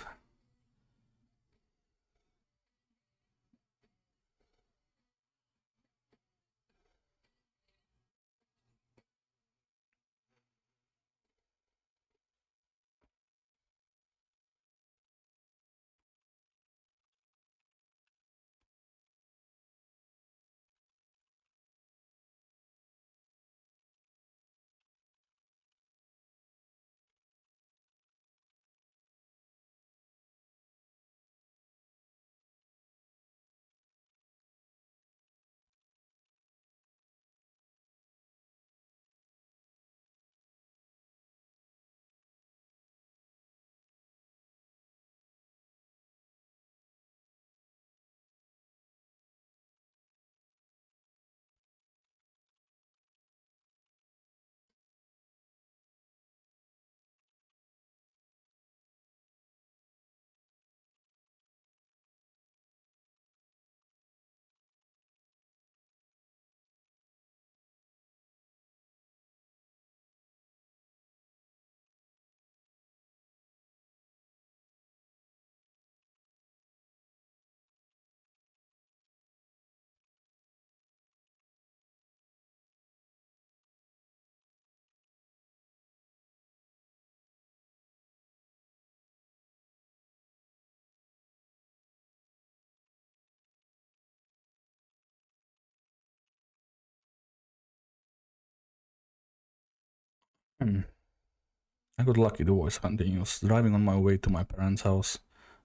I got lucky, the voice continues. Driving on my way to my parents' house.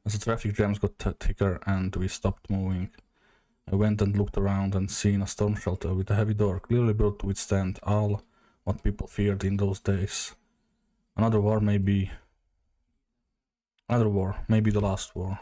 As the traffic jams got thicker and we stopped moving, I went and looked around and seen a storm shelter with a heavy door, clearly built to withstand all what people feared in those days. Another war, maybe the last war.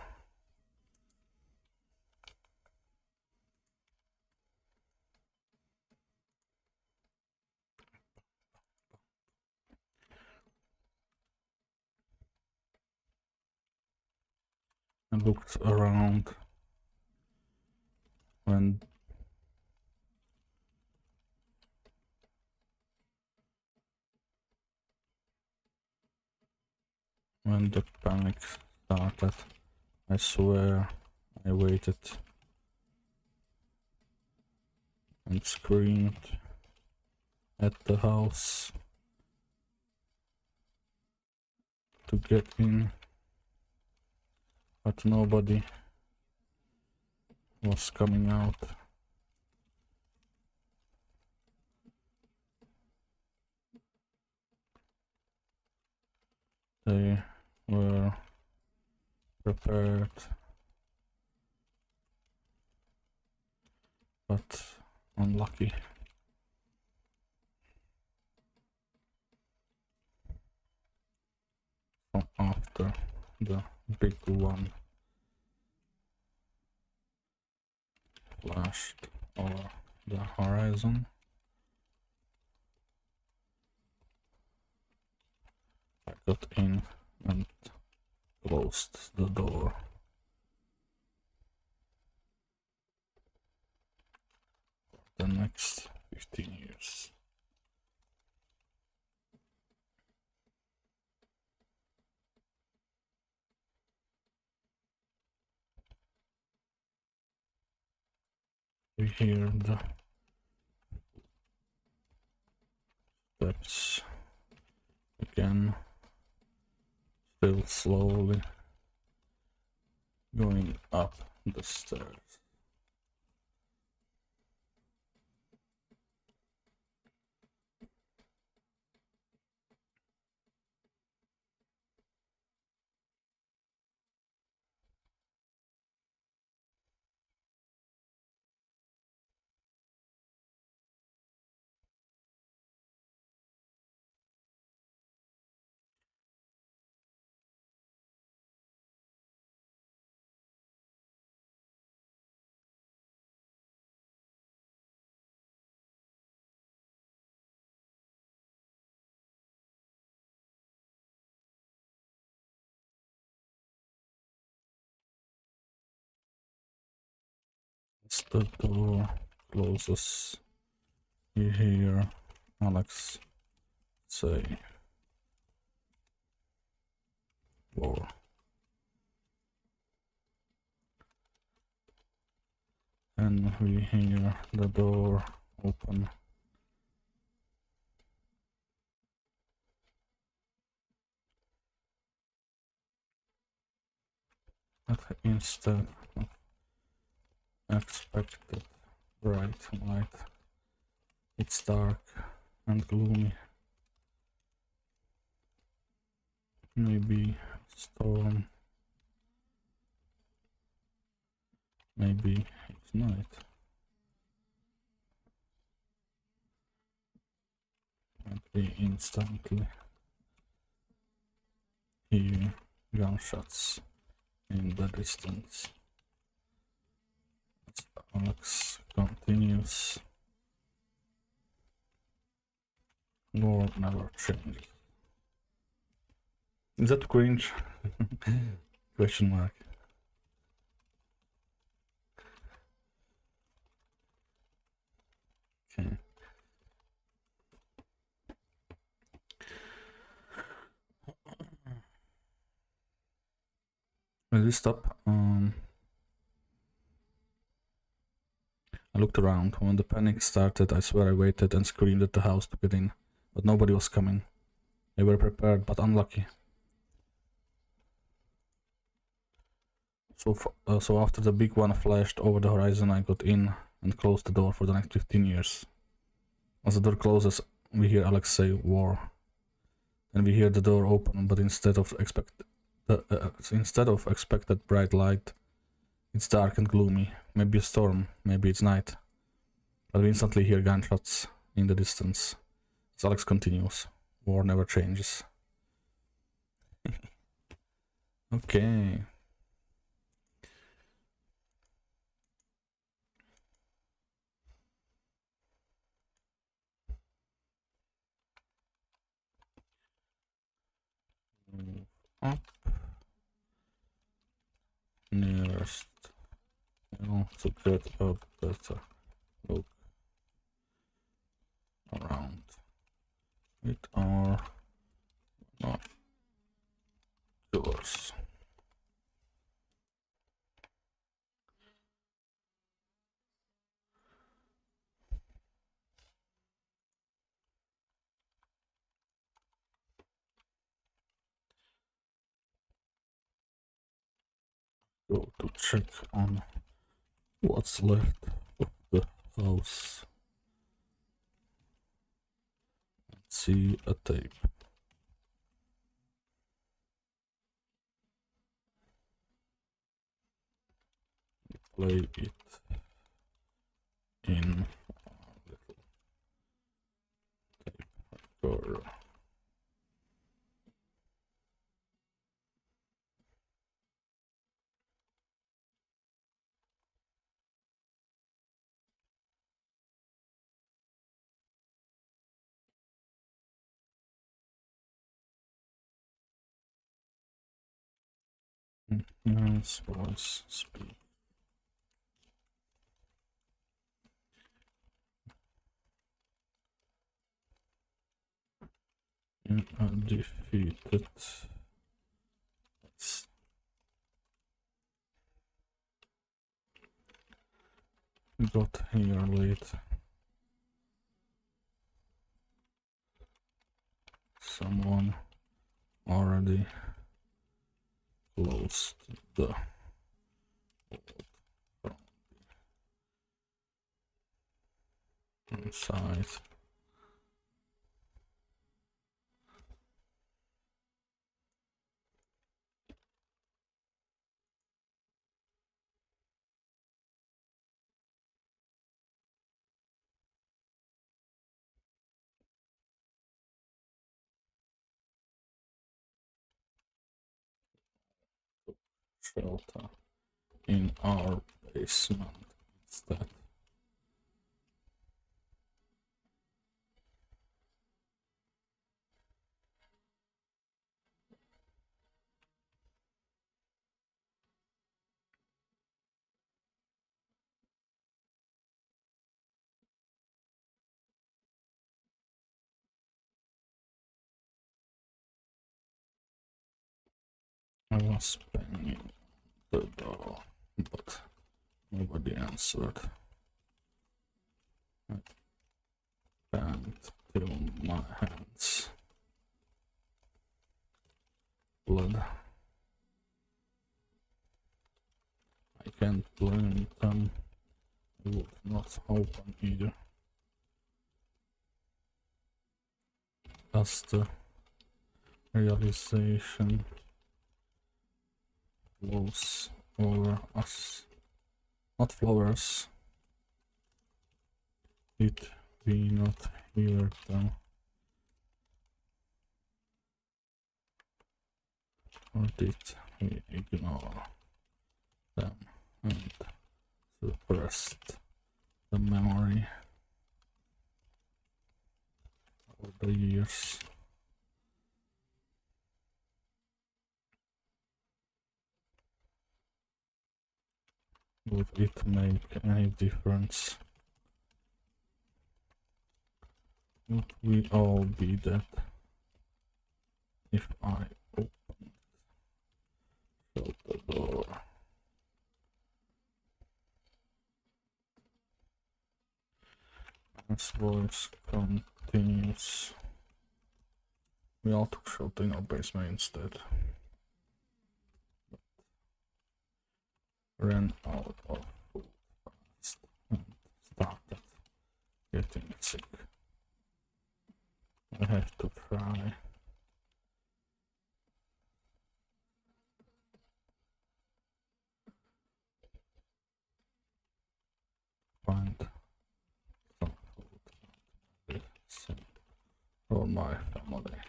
I looked around when the panic started. I swear I waited and screamed at the house to get in, but nobody was coming out. They were prepared, but unlucky. after the big one flashed over the horizon. I got in and closed the door. For the next 15 years. We hear the steps again, still slowly going up the stairs. As the door closes, you hear Alex say, "War." And we hear the door open. But instead of expected bright light, it's dark and gloomy. Maybe storm. Maybe it's night. And we instantly hear gunshots in the distance. As Alex continues, war never changes. Is that cringe? Question mark. Okay. Will we stop? I looked around. When the panic started, I swear I waited and screamed at the house to get in, but nobody was coming. They were prepared, but unlucky. So after the big one flashed over the horizon, I got in and closed the door for the next 15 years. As the door closes, we hear Alex say, "War." Then we hear the door open, but instead of expected bright light, it's dark and gloomy. Maybe a storm, maybe it's night. But we instantly hear gunshots in the distance. As Alex continues, war never changes. Okay. Move up. Nearest. To get a better look around with our doors. Go to check on what's left of the house. See a tape. Play it in a little tape recorder. Yes, voice speak. You are defeated. Got here late. Someone already closed the inside. Shelter in our basement instead. I was banging the door, but nobody answered. I banged till my hands blood. I can't blame them. I would not open either. That's the realization flows over us. Not flowers. Did we not hear them? Or did we ignore them and suppressed the memory over the years? Would it make any difference? Would we all be dead if I shut the door? His voice continues. We all took shelter in our basement instead. Ran out of food fast and started getting sick. I have to try. Find some food for my family.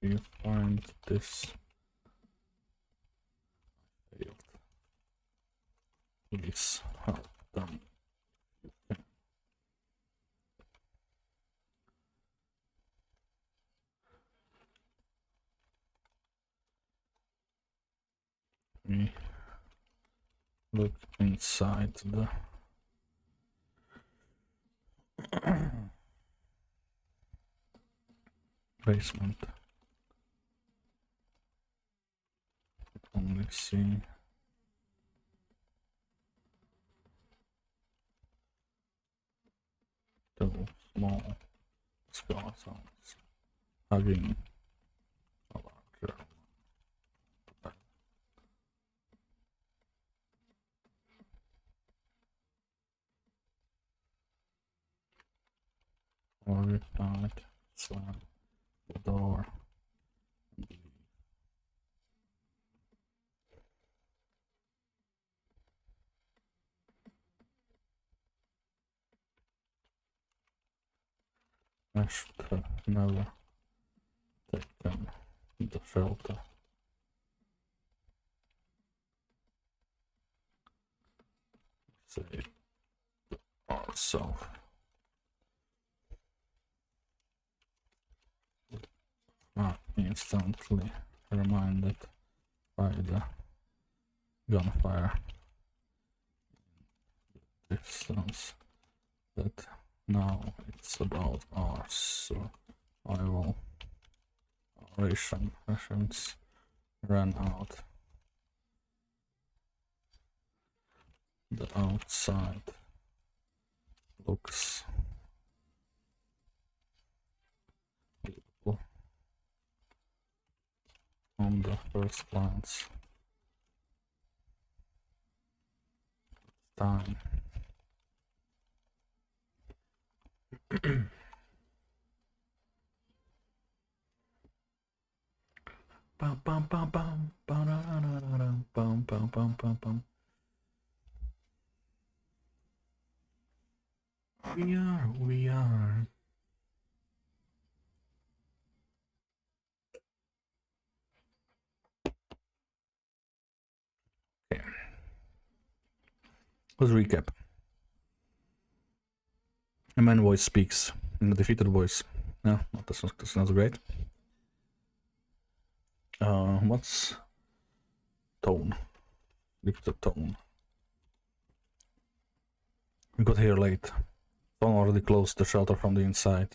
If you find this failed, please help them. We look inside the basement. Only see two small skeletons hugging a larger one. Horrified, slam the door. I should have never taken the shelter. Save ourselves. instantly reminded by the gunfire distance that now it's about our survival. Rations ran out. The outside looks beautiful on the first glance. Time. Bum, bum, bum, bum, bum, bum, bum, bum, bum, bum. We are. Okay. Let's recap. A man voice speaks in a defeated voice. No, that's not great. What's tone? Lifted tone. We got here late. Tone already closed the shelter from the inside.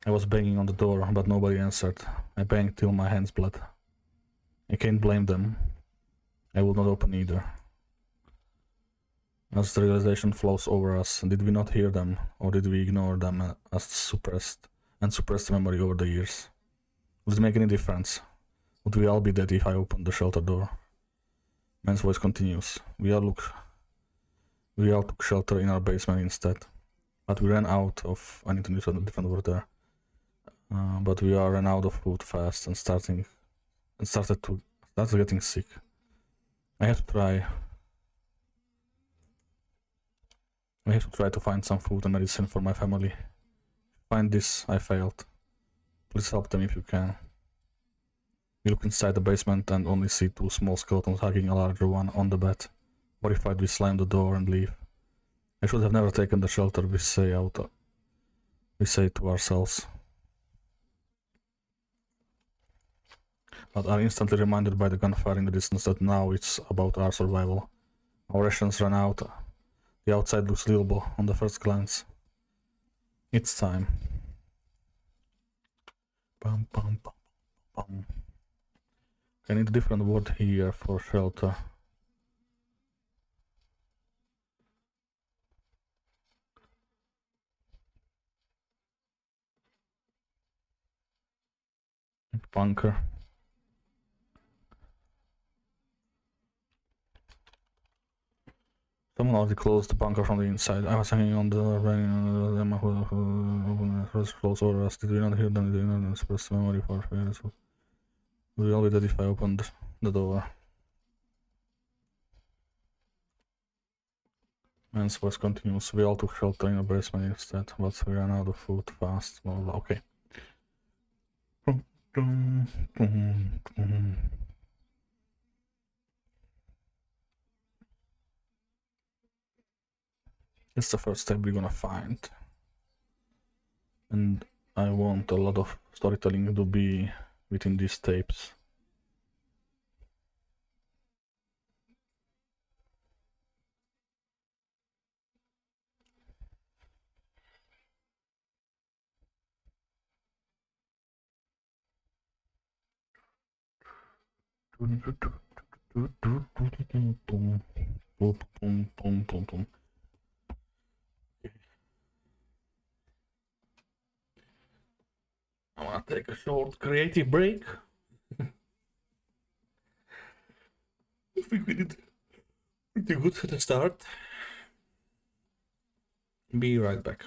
I was banging on the door, but nobody answered. I banged till my hands bled. I can't blame them. I will not open either. As the realization flows over us, did we not hear them, or did we ignore them as suppressed memory over the years? Would it make any difference? Would we all be dead if I opened the shelter door? Man's voice continues. We all took shelter in our basement instead. But we ran out of... I need to use a different word there. But we ran out of food fast and started getting sick. I have to try to find some food and medicine for my family. Find this, I failed. Please help them if you can. We look inside the basement and only see two small skeletons hugging a larger one on the bed. Horrified, we slam the door and leave. I should have never taken the shelter, we say to ourselves. But are instantly reminded by the gunfire in the distance that now it's about our survival. Our rations ran out. The outside looks livable on the first glance. It's time. Bum, bum, bum, bum. I need a different word here for shelter. Bunker. Someone already closed the bunker from the inside. I was hanging on the ring who first close over us. Did we not hear them? Did we not express memory for failures? Would we all be dead if I opened the door? Man's voice continues. We all took shelter in a basement instead, but we ran out of food fast. Blah, blah, blah. Okay. It's the first step we're gonna find. And I want a lot of storytelling to be within these tapes. I wanna take a short creative break. I think we did pretty good at the start. Be right back.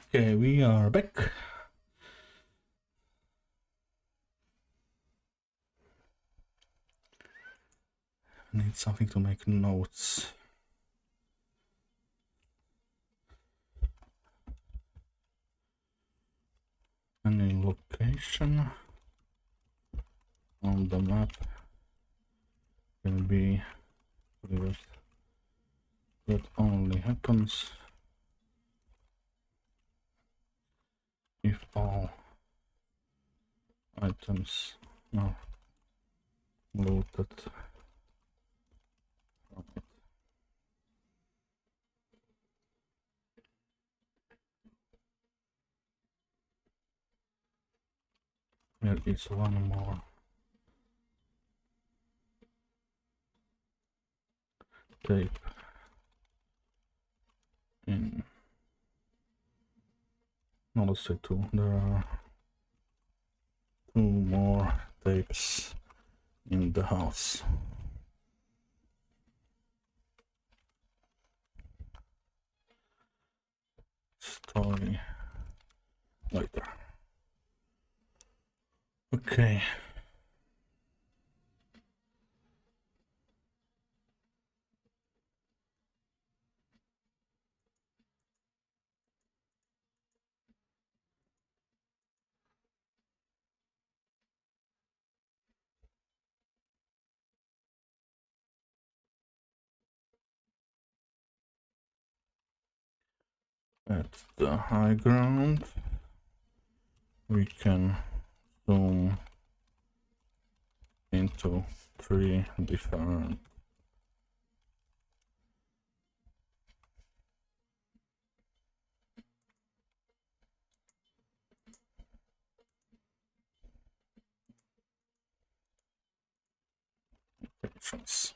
Okay, we are back. I need something to make notes. Any location on the map can be cleared. That only happens if all items are looted from it. There is one more tape in. No, let's say two. There are two more tapes in the house. Story later. Okay. At the high ground, we can zoom into three different locations.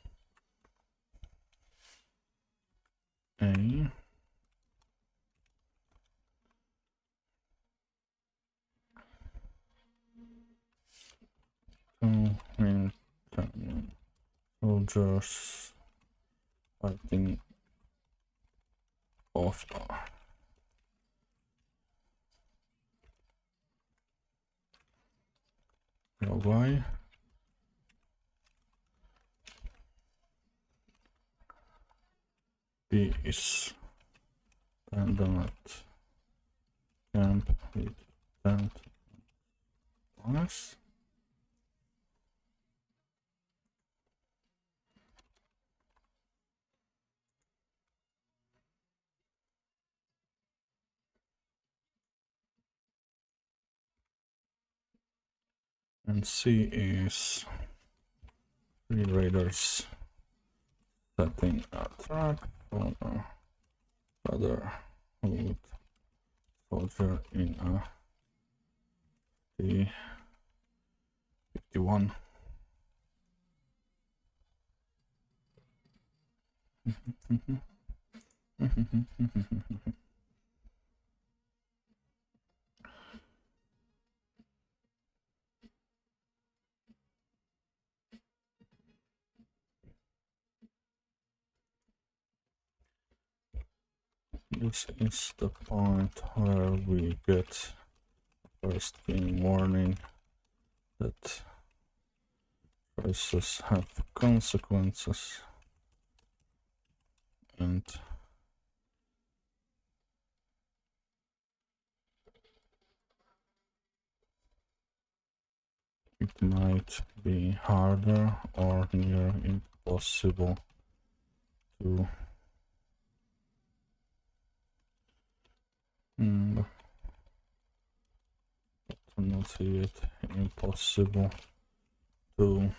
A, two Italian soldiers fighting off. Why? B is abandoned camp with tent bonus. And C is three raiders setting a trap for other wood soldier in a T-51. This is the point where we get first game warning that choices have consequences, and it might be harder or near impossible to not see it, impossible to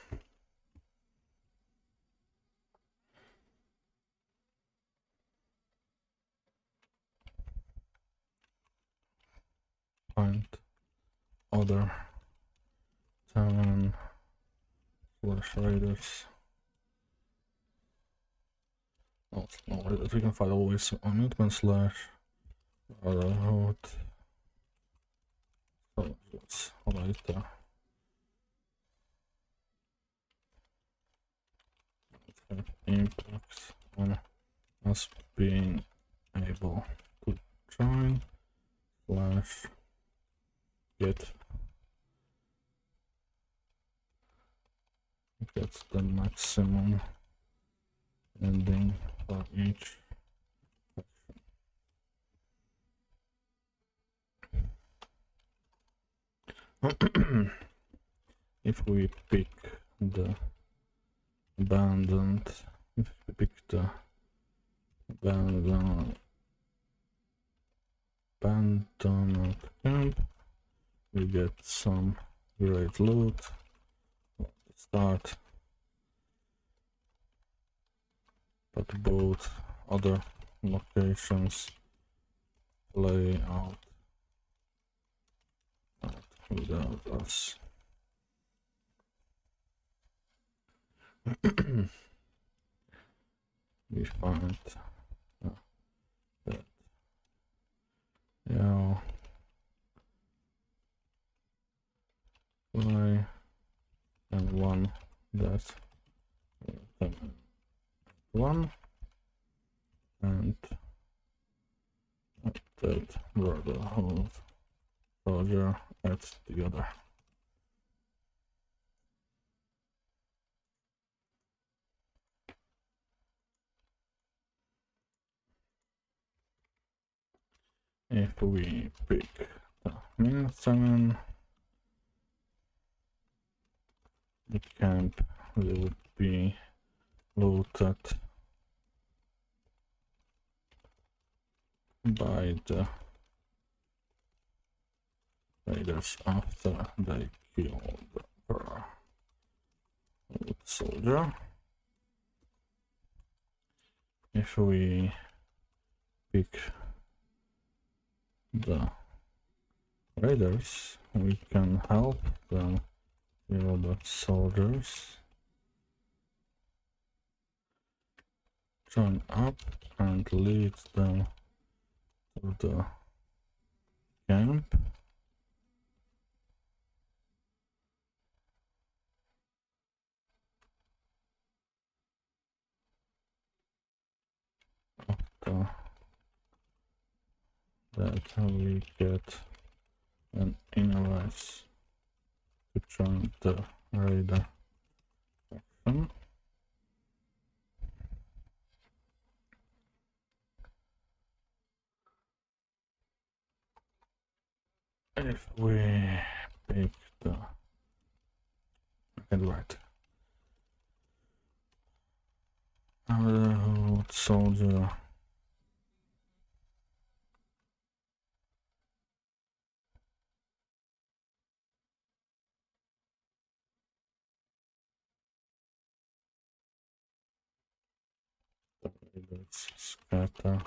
find other 10 slash raiders. Oh, no, raiders. We can find always on Mutman slash other route. So it's later. Impact on us being able to join building for each. If we pick the abandoned, if we pick the abandoned camp, we get some great loot. Let's start, but both other locations play out without us. We find that fly and one that one and that brotherhood soldier at the other. If we pick the -7, the camp will be looted by the raiders after they kill the soldier. If we pick the raiders, we can help them kill the soldiers, join up and lead them to the camp. After that we get an invite to join the raider faction. If we pick the right soldier, let's scatter.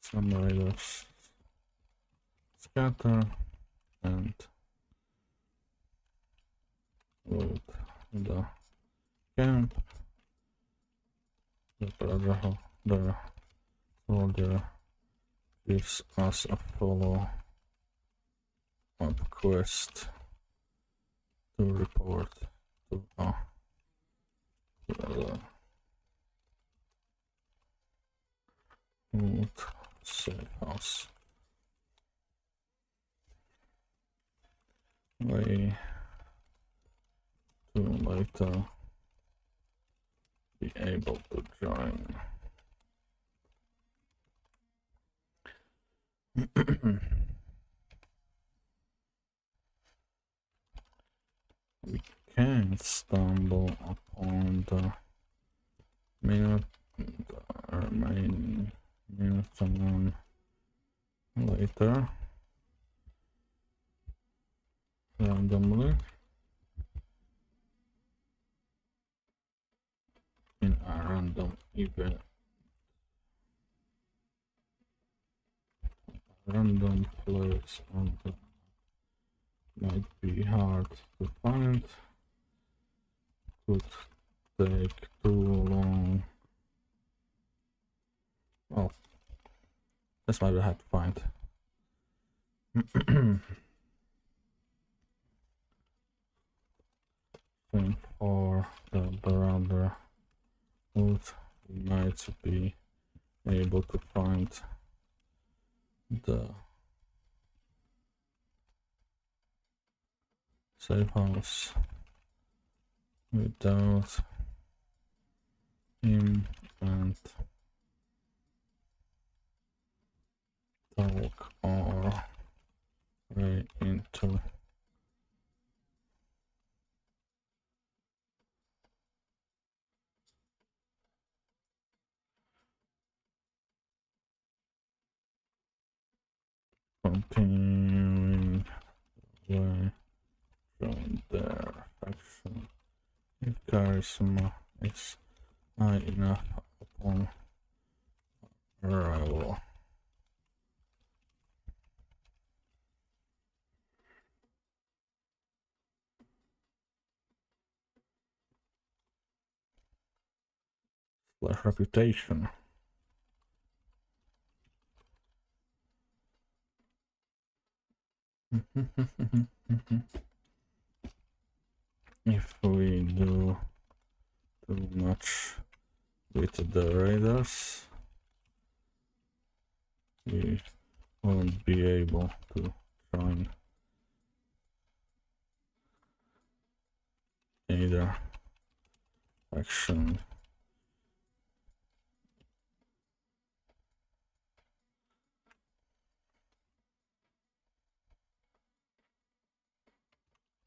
Some raiders scatter and loot the camp. The brotherhood, the soldier gives us a follow-up quest to report to the loot safe house. We to later be able to join. We can stumble upon the remaining Minuteman later randomly in a random event. Random place on the might be hard to find, could take too long. Well, that's why we had to find. And for the brother we might be able to find the Safe house without him and talk our way into continuing way from their faction. If charisma is high enough upon arrival. Slash reputation. If we do too much with the raiders, we won't be able to join either faction.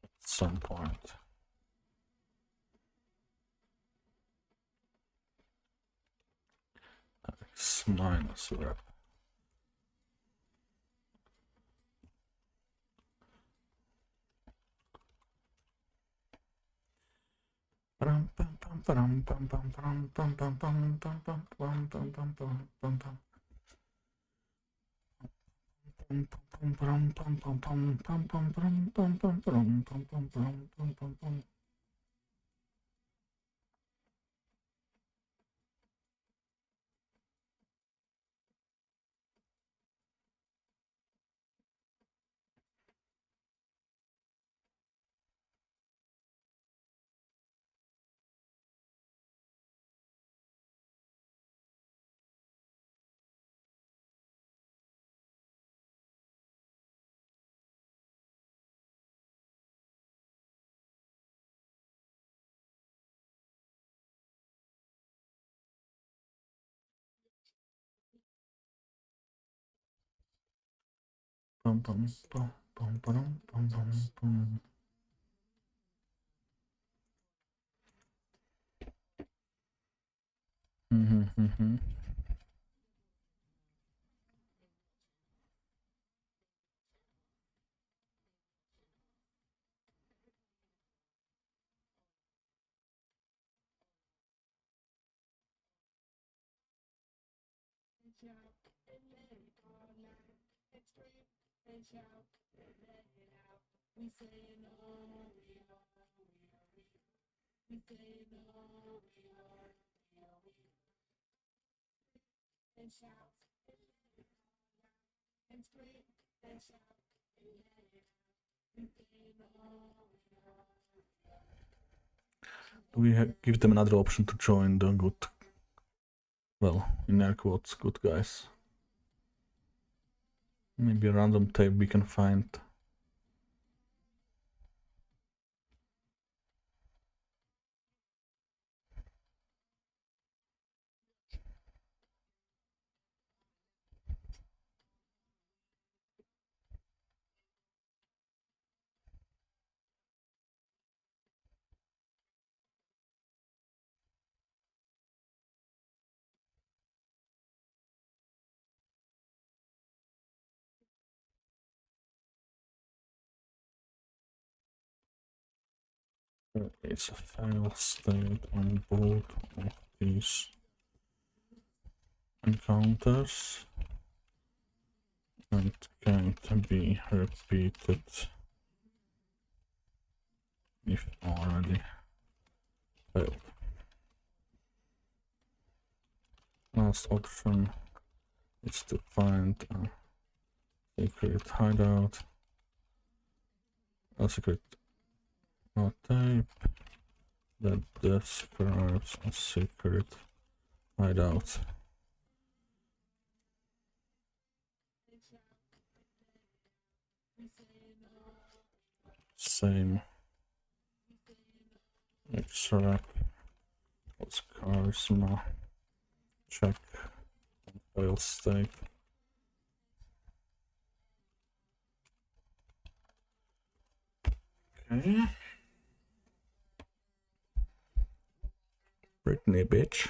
At some point. X minus rep. Do we give them another option to join the good, well, in air quotes, good guys? Maybe a random tape we can find. It's a failed state on both of these encounters and can't be repeated if already failed. Last option is to find a secret hideout, a secret tape that describes a secret hideout. Same Syrup. What's charisma? Check. Fail state. Okay. Britney, bitch.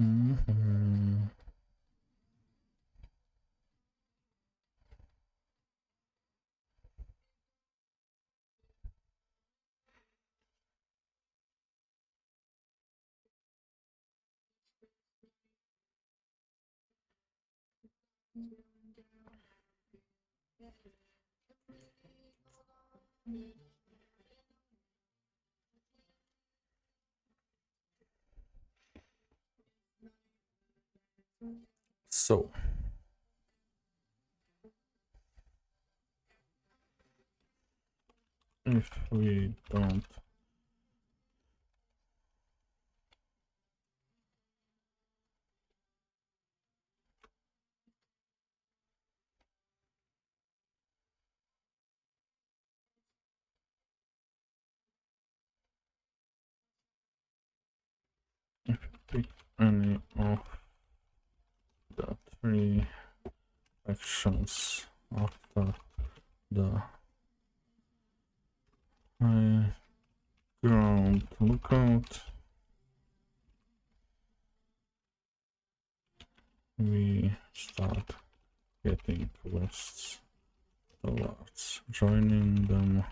Mm-hmm. So if we don't pick any of the three actions after the high ground lookout, we start getting quests towards joining them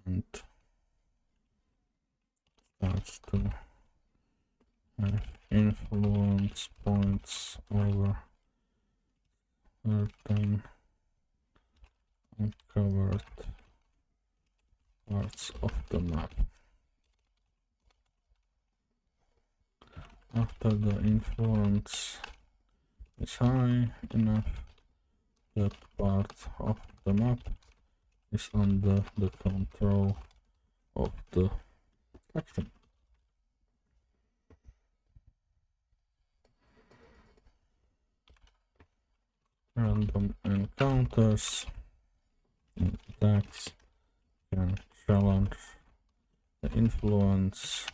and start to have influence points over certain uncovered parts of the map. After the influence is high enough, that part of the map is under the control of the faction. Random encounters and attacks can challenge the influence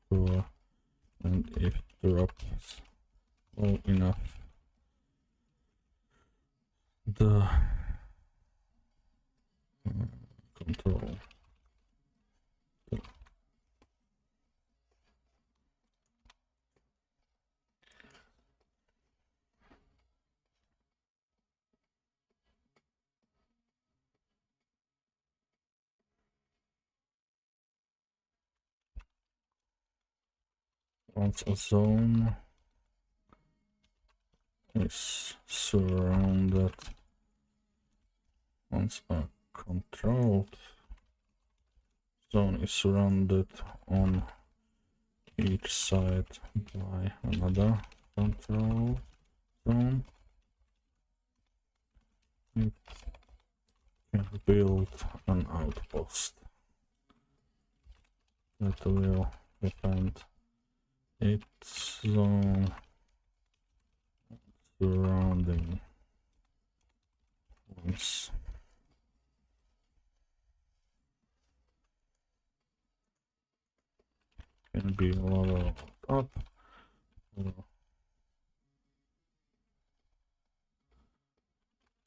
score, and if drops low enough, the control. Once a zone is surrounded, once a controlled zone is surrounded on each side by another control zone, it can build an outpost that will defend its zone surrounding ones. Can be leveled up or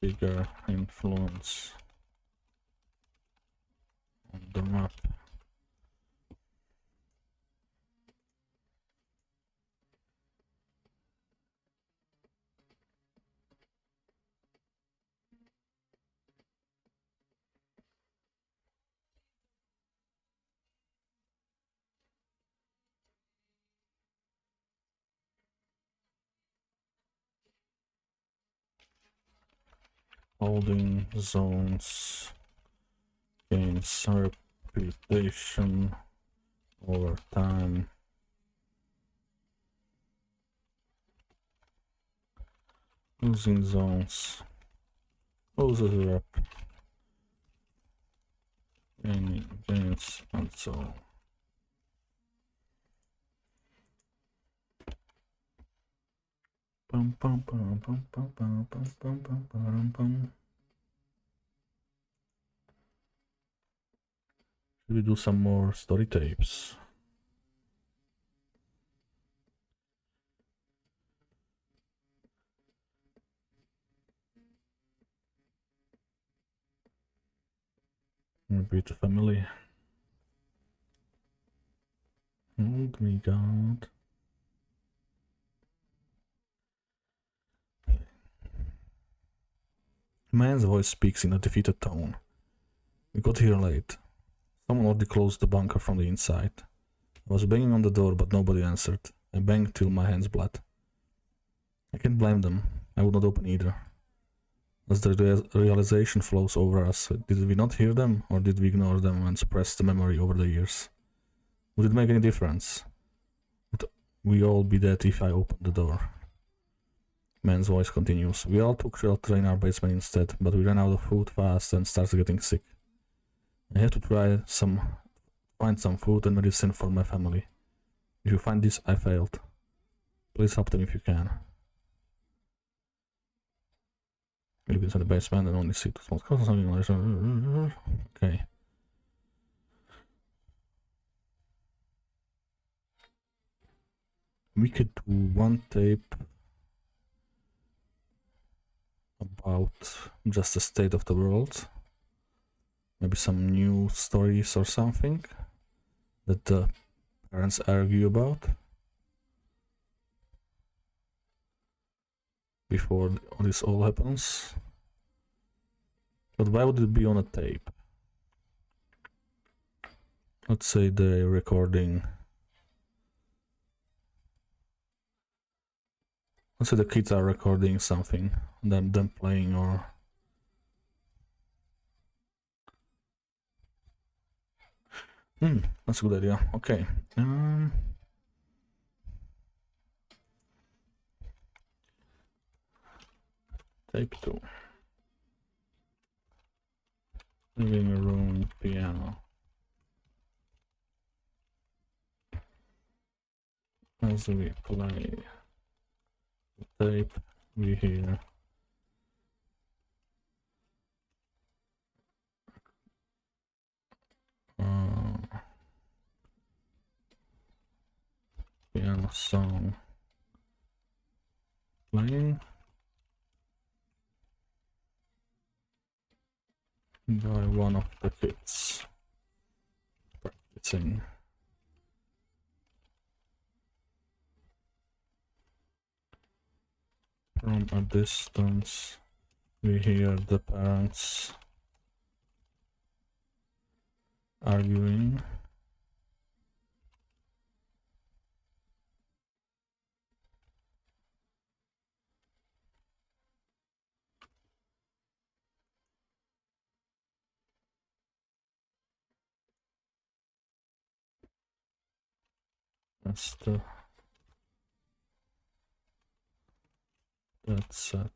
bigger influence on the map. Holding zones gains reputation over time. Losing zones loses rep, gaining gains, and so on. Bum, bum, bum, bum, bum, bum, bum, bum, bum, bum, bum. we do some more story tapes? Repeat the family. Hold me, God. Man's voice speaks in a defeated tone. We got here late. Someone already closed the bunker from the inside. I was banging on the door, but nobody answered. I banged till my hands bled. I can't blame them. I would not open either. As the realization flows over us, did we not hear them, or did we ignore them and suppress the memory over the years? Would it make any difference? Would we all be dead if I opened the door? Man's voice continues. We all took shelter in our basement instead, but we ran out of food fast and started getting sick. I have to find some food and medicine for my family. If you find this, I failed. Please help them if you can. You look inside the basement and only see two small cars or something like that. Okay. We could do one tape about just the state of the world. Maybe some new stories or something that the parents argue about before this all happens. But why would it be on a tape? Let's say they're recording. Let's say the kids are recording something, them playing or. That's a good idea. Okay. Tape 2. Living room piano. As we play the tape, we hear piano song playing by one of the kids practicing. From a distance, we hear the parents arguing. That's it.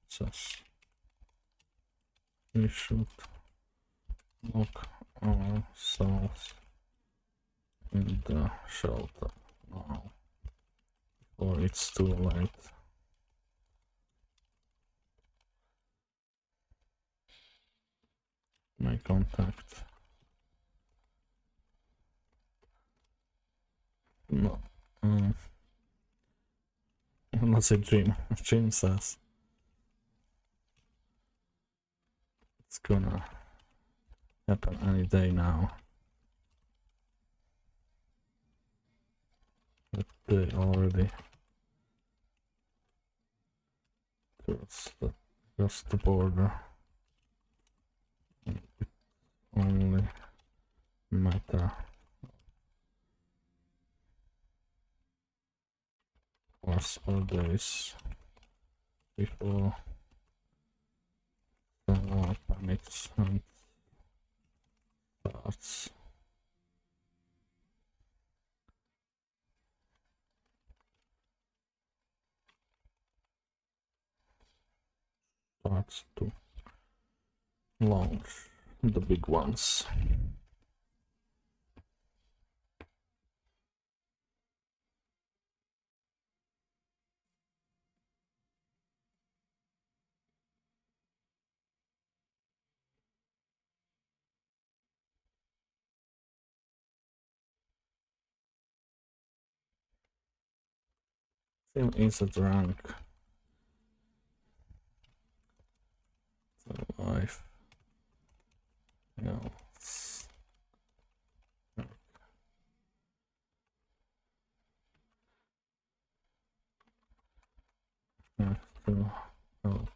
Says we should lock ourselves in the shelter now, or it's too late. My contact. No. Let's say Jim. Jim says it's gonna happen any day now. But they already crossed the border. It only matter hours or days before the panics and starts. Starts to launch the big ones. Same insert rank. So life. Else. Have to help.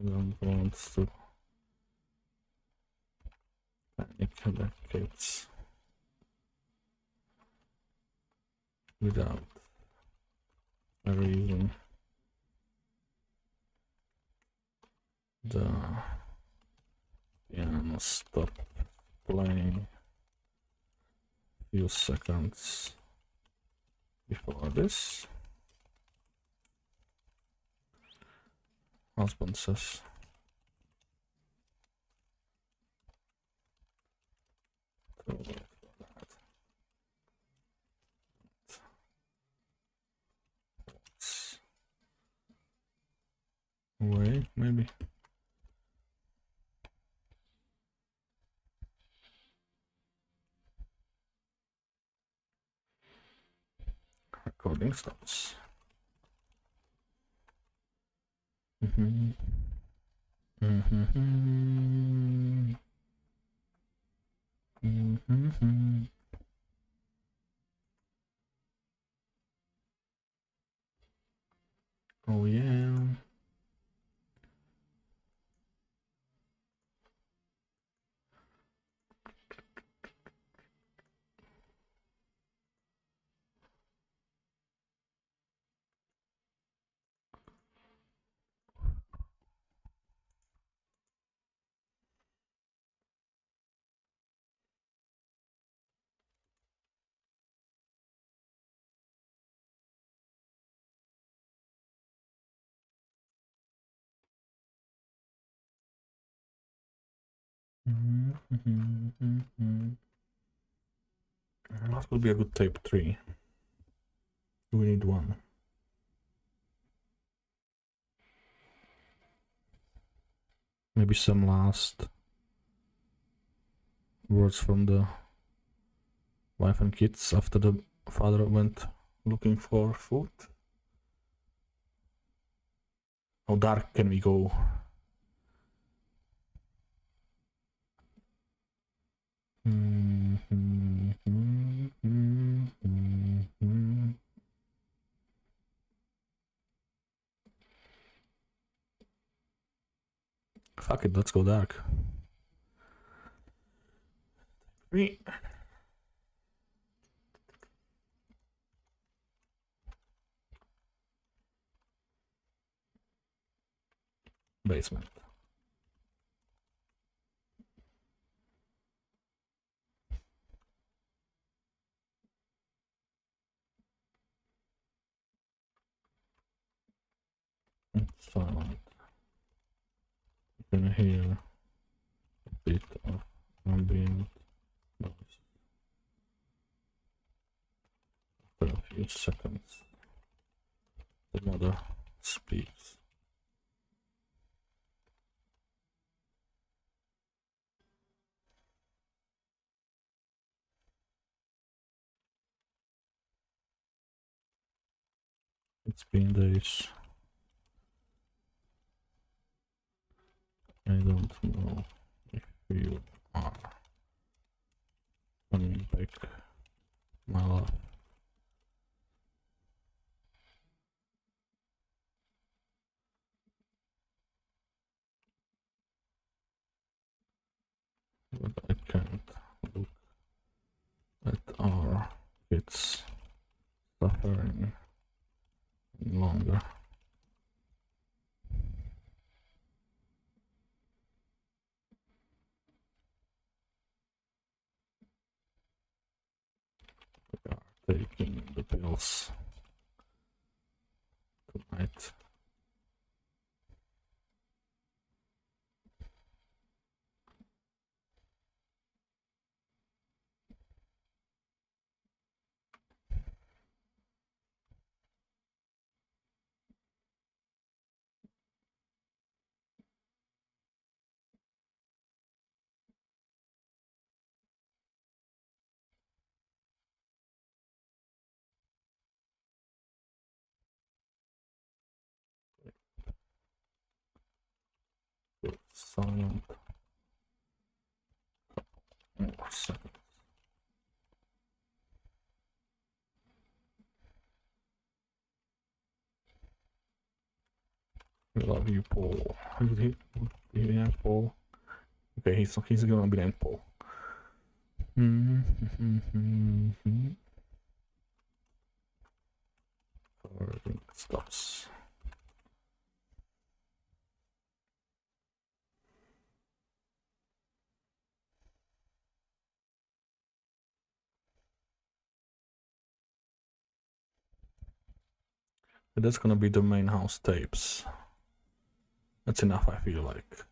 I don't want to panic the kids without a reason. The piano stop playing few seconds before this. Husband says. So wait for that. Wait, maybe. Recording stops. Mm-hmm. Mm-hmm. Mm-hmm. Oh yeah. Mm-hmm. What would be a good tape 3? We need one. Maybe some last words from the wife and kids after the father went looking for food. How dark can we go? Fuck it, let's go dark. Basement. It's silent. You can hear a bit of ambient noise. After a few seconds, the mother speaks. It's been days. I don't know if you are coming back, my love. But I can't look at our kids suffering longer. We are taking the pills tonight. silent. More seconds. We love you, Paul. Who's he? Yeah, Paul. Okay, he's gonna be named Paul. Stops. That's gonna be the main house tapes. That's enough, I feel like.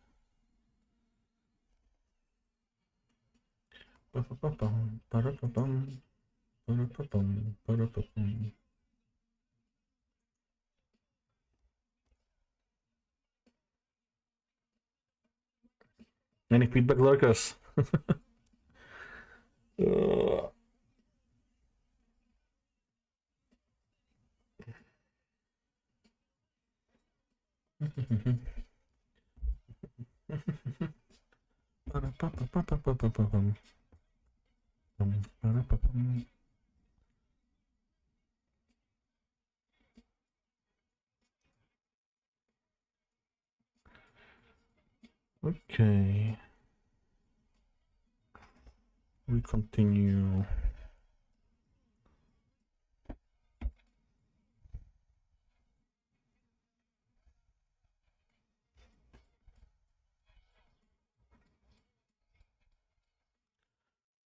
Any feedback, lurkers? Okay. We continue.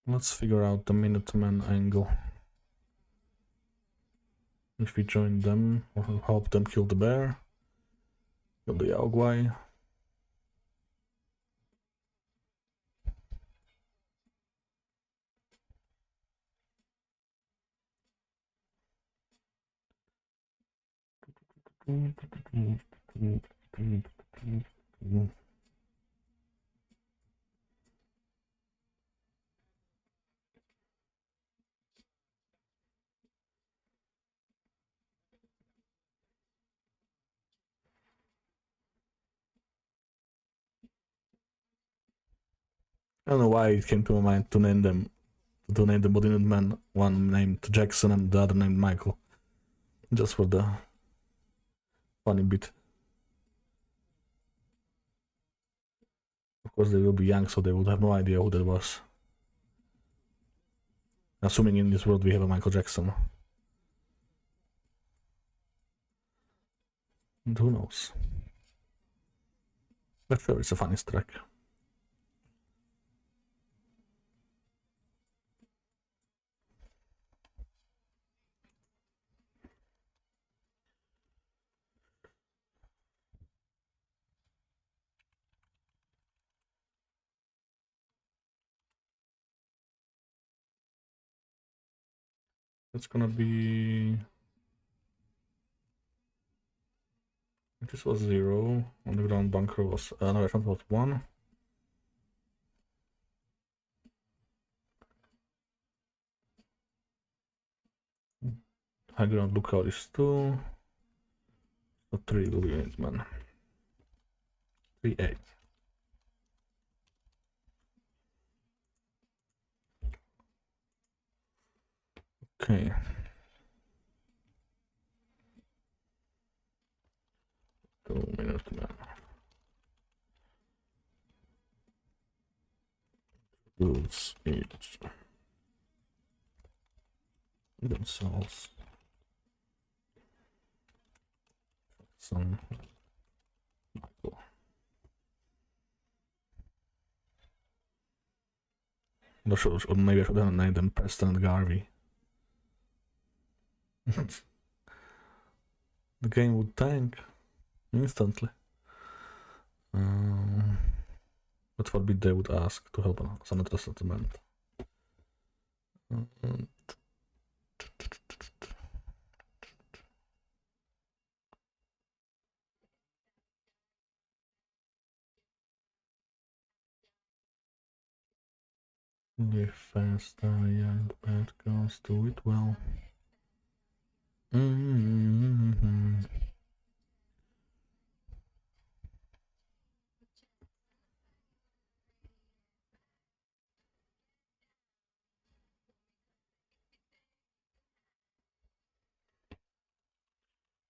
Let's figure out the Minuteman angle. If we join them, or help them kill the bear, kill the Yaoguai. I don't know why it came to my mind to name them Minutemen, one named Jackson and the other named Michael. Just for the funny bit. Of course, they will be young, so they would have no idea who that was. Assuming in this world we have a Michael Jackson. And who knows? But sure, it's a funny track. It's gonna be... This was 0. Underground bunker was... no, I thought it was 1. High ground lookout is 2. So 3 will be units, man. 3-8. Okay. Minutemen. Rules each themselves some Michael. Or maybe I should have named them Preston and Garvey. The game would tank instantly. But what bit they would ask to help us on the settlement. Live fast, die young, bad girls do it well.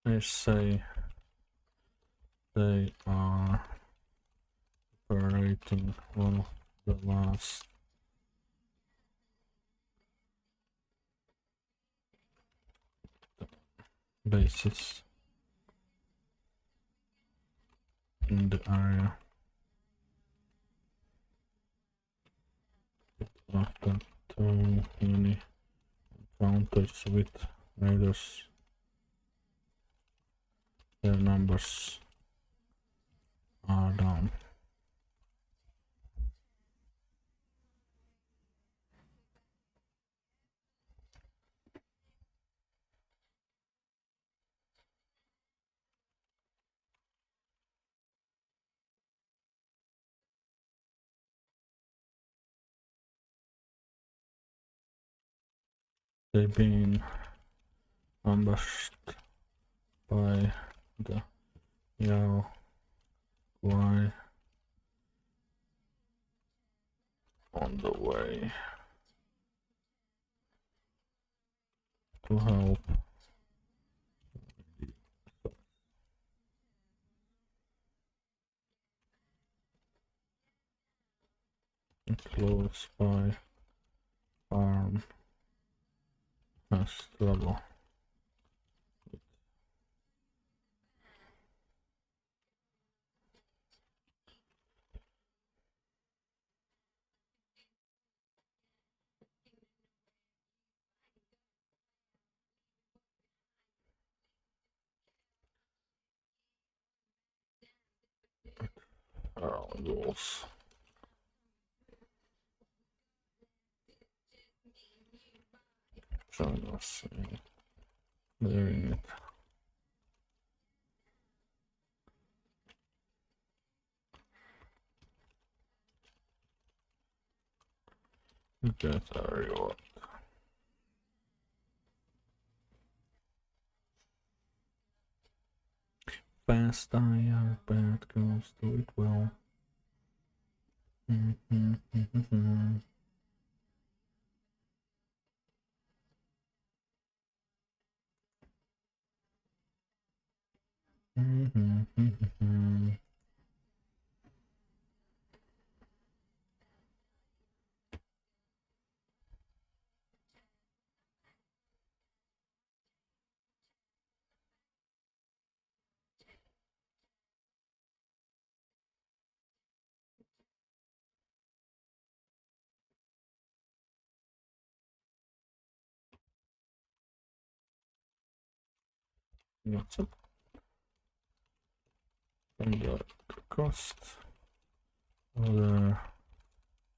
I say they are operating one of the last bases in the area. After too many encounters with raiders, their numbers are down. They've been ambushed by the Yao Guai on the way to help. Close by farm has trouble. Around goals. Join us in clearing it. Get a reward. Fast I are bad girls do it well. What's up? And the cost other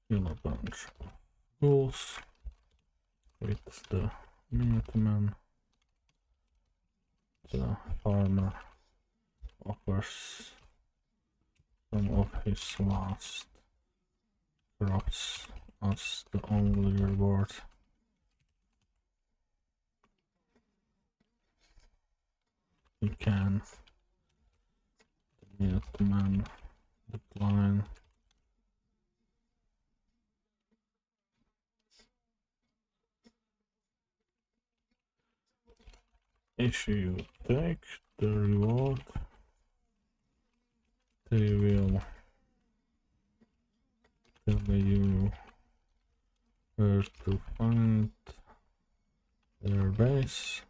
a bunch of ghouls with the Minuteman. The farmer offers some of his last crops as the only reward. You can. The Minuteman decline. If you take the reward, they will tell you where to find their base.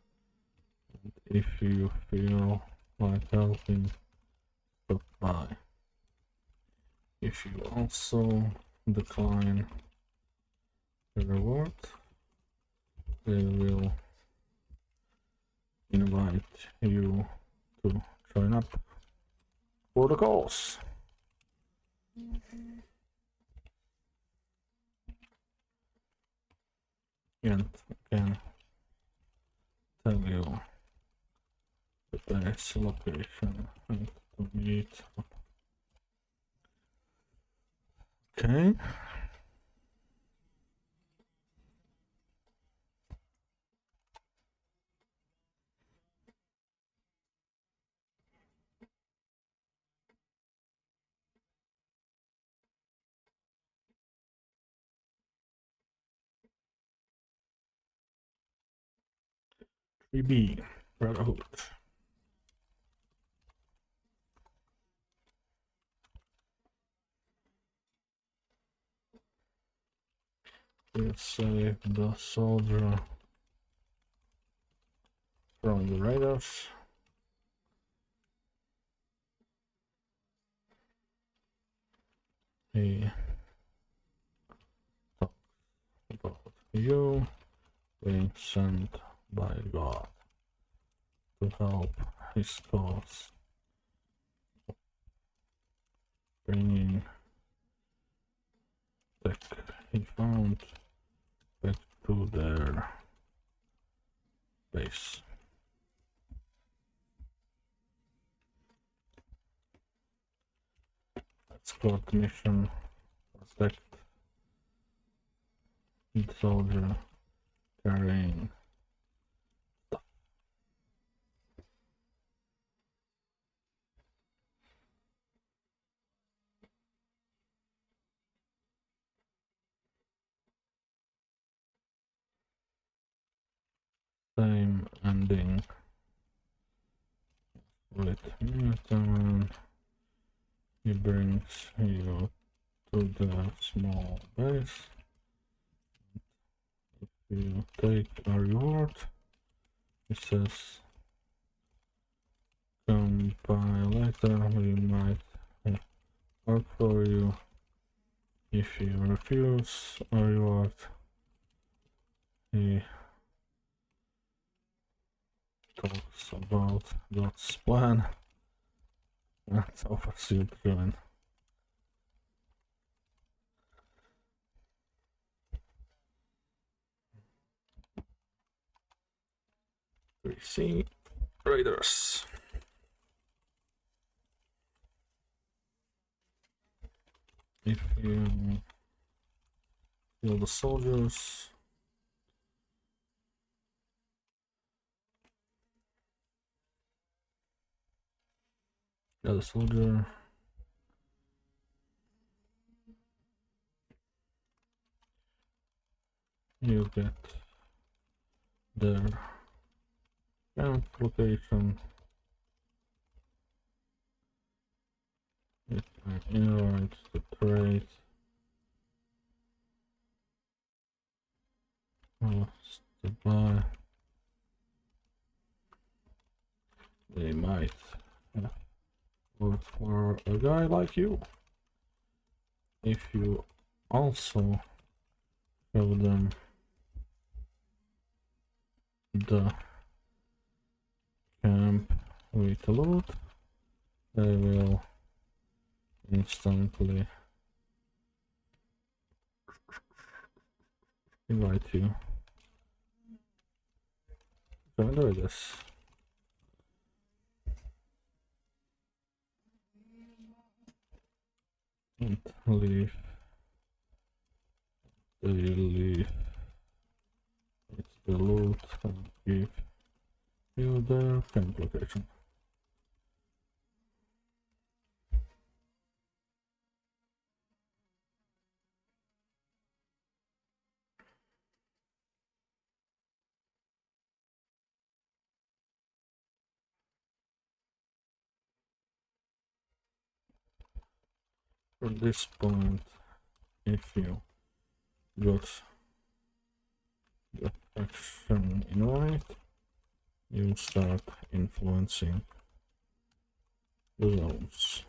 And if you feel like helping, stop by. If you also decline the reward, they will invite you to join up for the cause. And again, tell you the base location and to meet up. Okay. B Brotherhood. We'll save the soldier from the raiders. He talks about you being sent by God to help his cause, bringing tech he found back to their base. Escort mission, protect the soldier carrying stuff. Same ending with Newton. He brings you to the small base. If you take a reward, it says come by later, we might work for you. If you refuse a reward, he talks about God's plan and offers you to join. We see raiders. If you kill the soldiers, kill the soldier, you get their camp location. If I invite the trade, to buy, they might work for a guy like you. If you also show them the camp with loot, they will instantly invite you. So enjoy this. And leave. They leave. It's the loot and give you their camp location. At this point, if you got the faction invite, you start influencing the zones.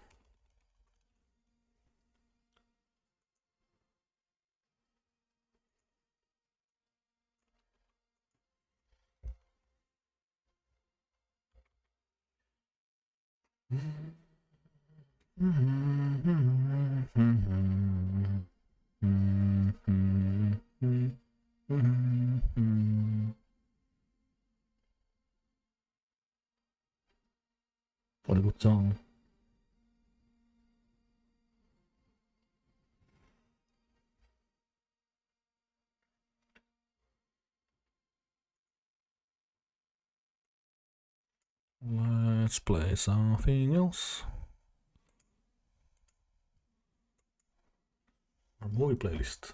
What a good song. Let's play something else. Our movie playlist.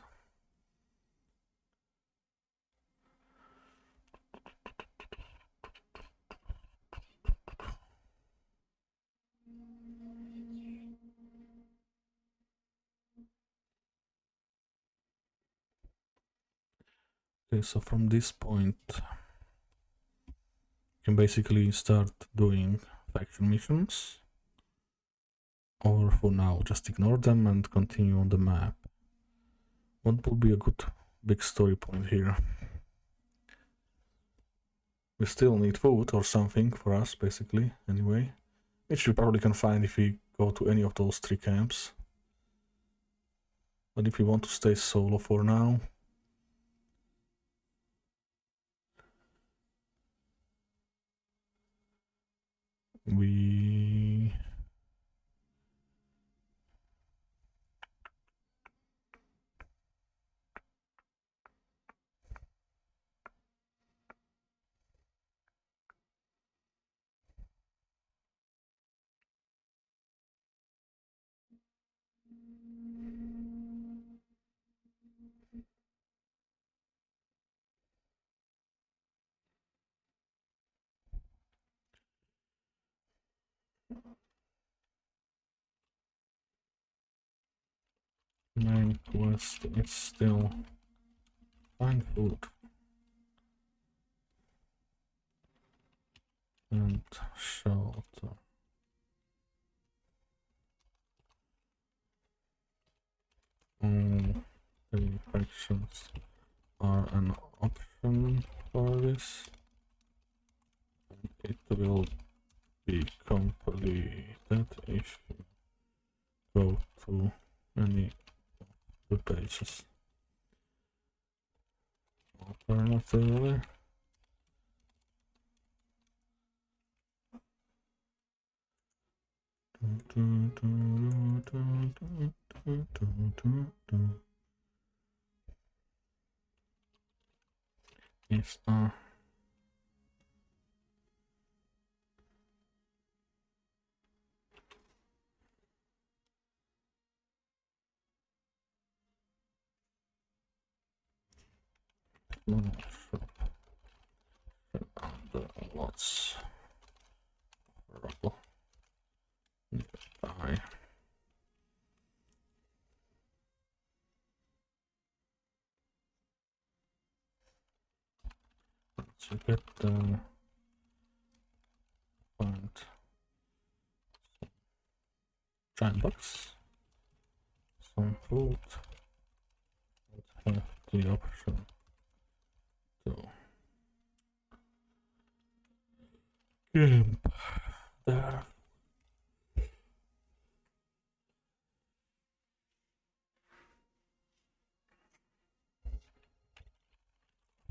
Okay, so from this point, you can basically start doing faction missions. Or for now, just ignore them and continue on the map. What would be a good big story point here? We still need food or something for us, basically, anyway. Which we probably can find if we go to any of those 3 camps. But if we want to stay solo for now... we... main quest is still find food and shelter. All 3 factions are an option for this. It will be completed if you go to any of the pages. Alternatively, is lots rubble nearby. Let's get find giant box, some food, and have the option to camp there.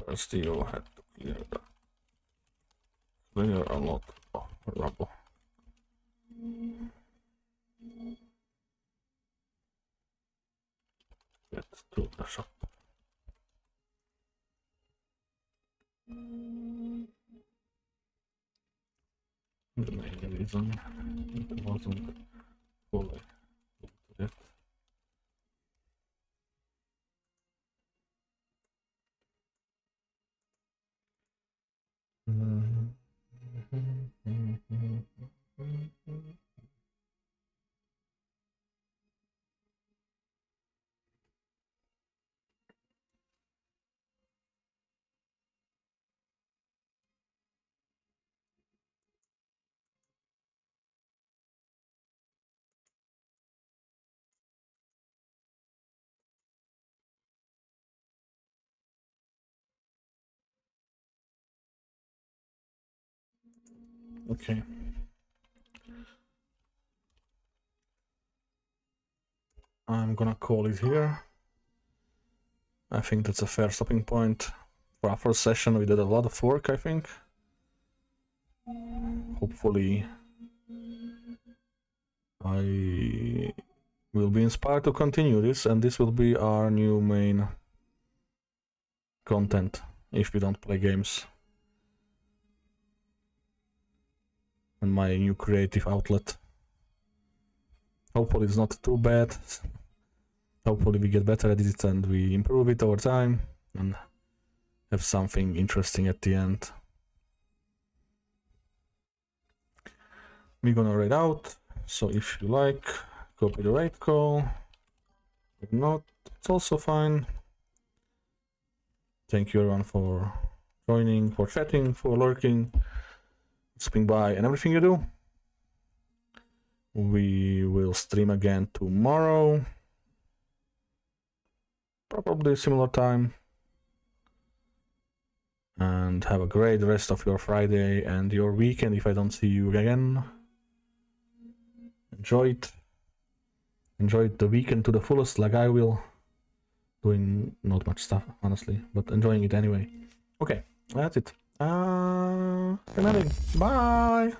First you had to clear a lot of rubble. Get to the shop. The main reason it wasn't fully yet. Okay. I'm gonna call it here. I think that's a fair stopping point. For our first session we did a lot of work, I think. Hopefully I will be inspired to continue this, and this will be our new main content if we don't play games. And my new creative outlet. Hopefully it's not too bad. Hopefully we get better at it and we improve it over time and have something interesting at the end. We're gonna raid out, so if you like, copy the raid call. If not, it's also fine. Thank you everyone for joining, for chatting, for lurking, stopping by, and everything you do. We will stream again tomorrow. Probably similar time. And have a great rest of your Friday and your weekend if I don't see you again. Enjoy it. Enjoy the weekend to the fullest like I will. Doing not much stuff, honestly, but enjoying it anyway. Okay, that's it. Good night. Bye!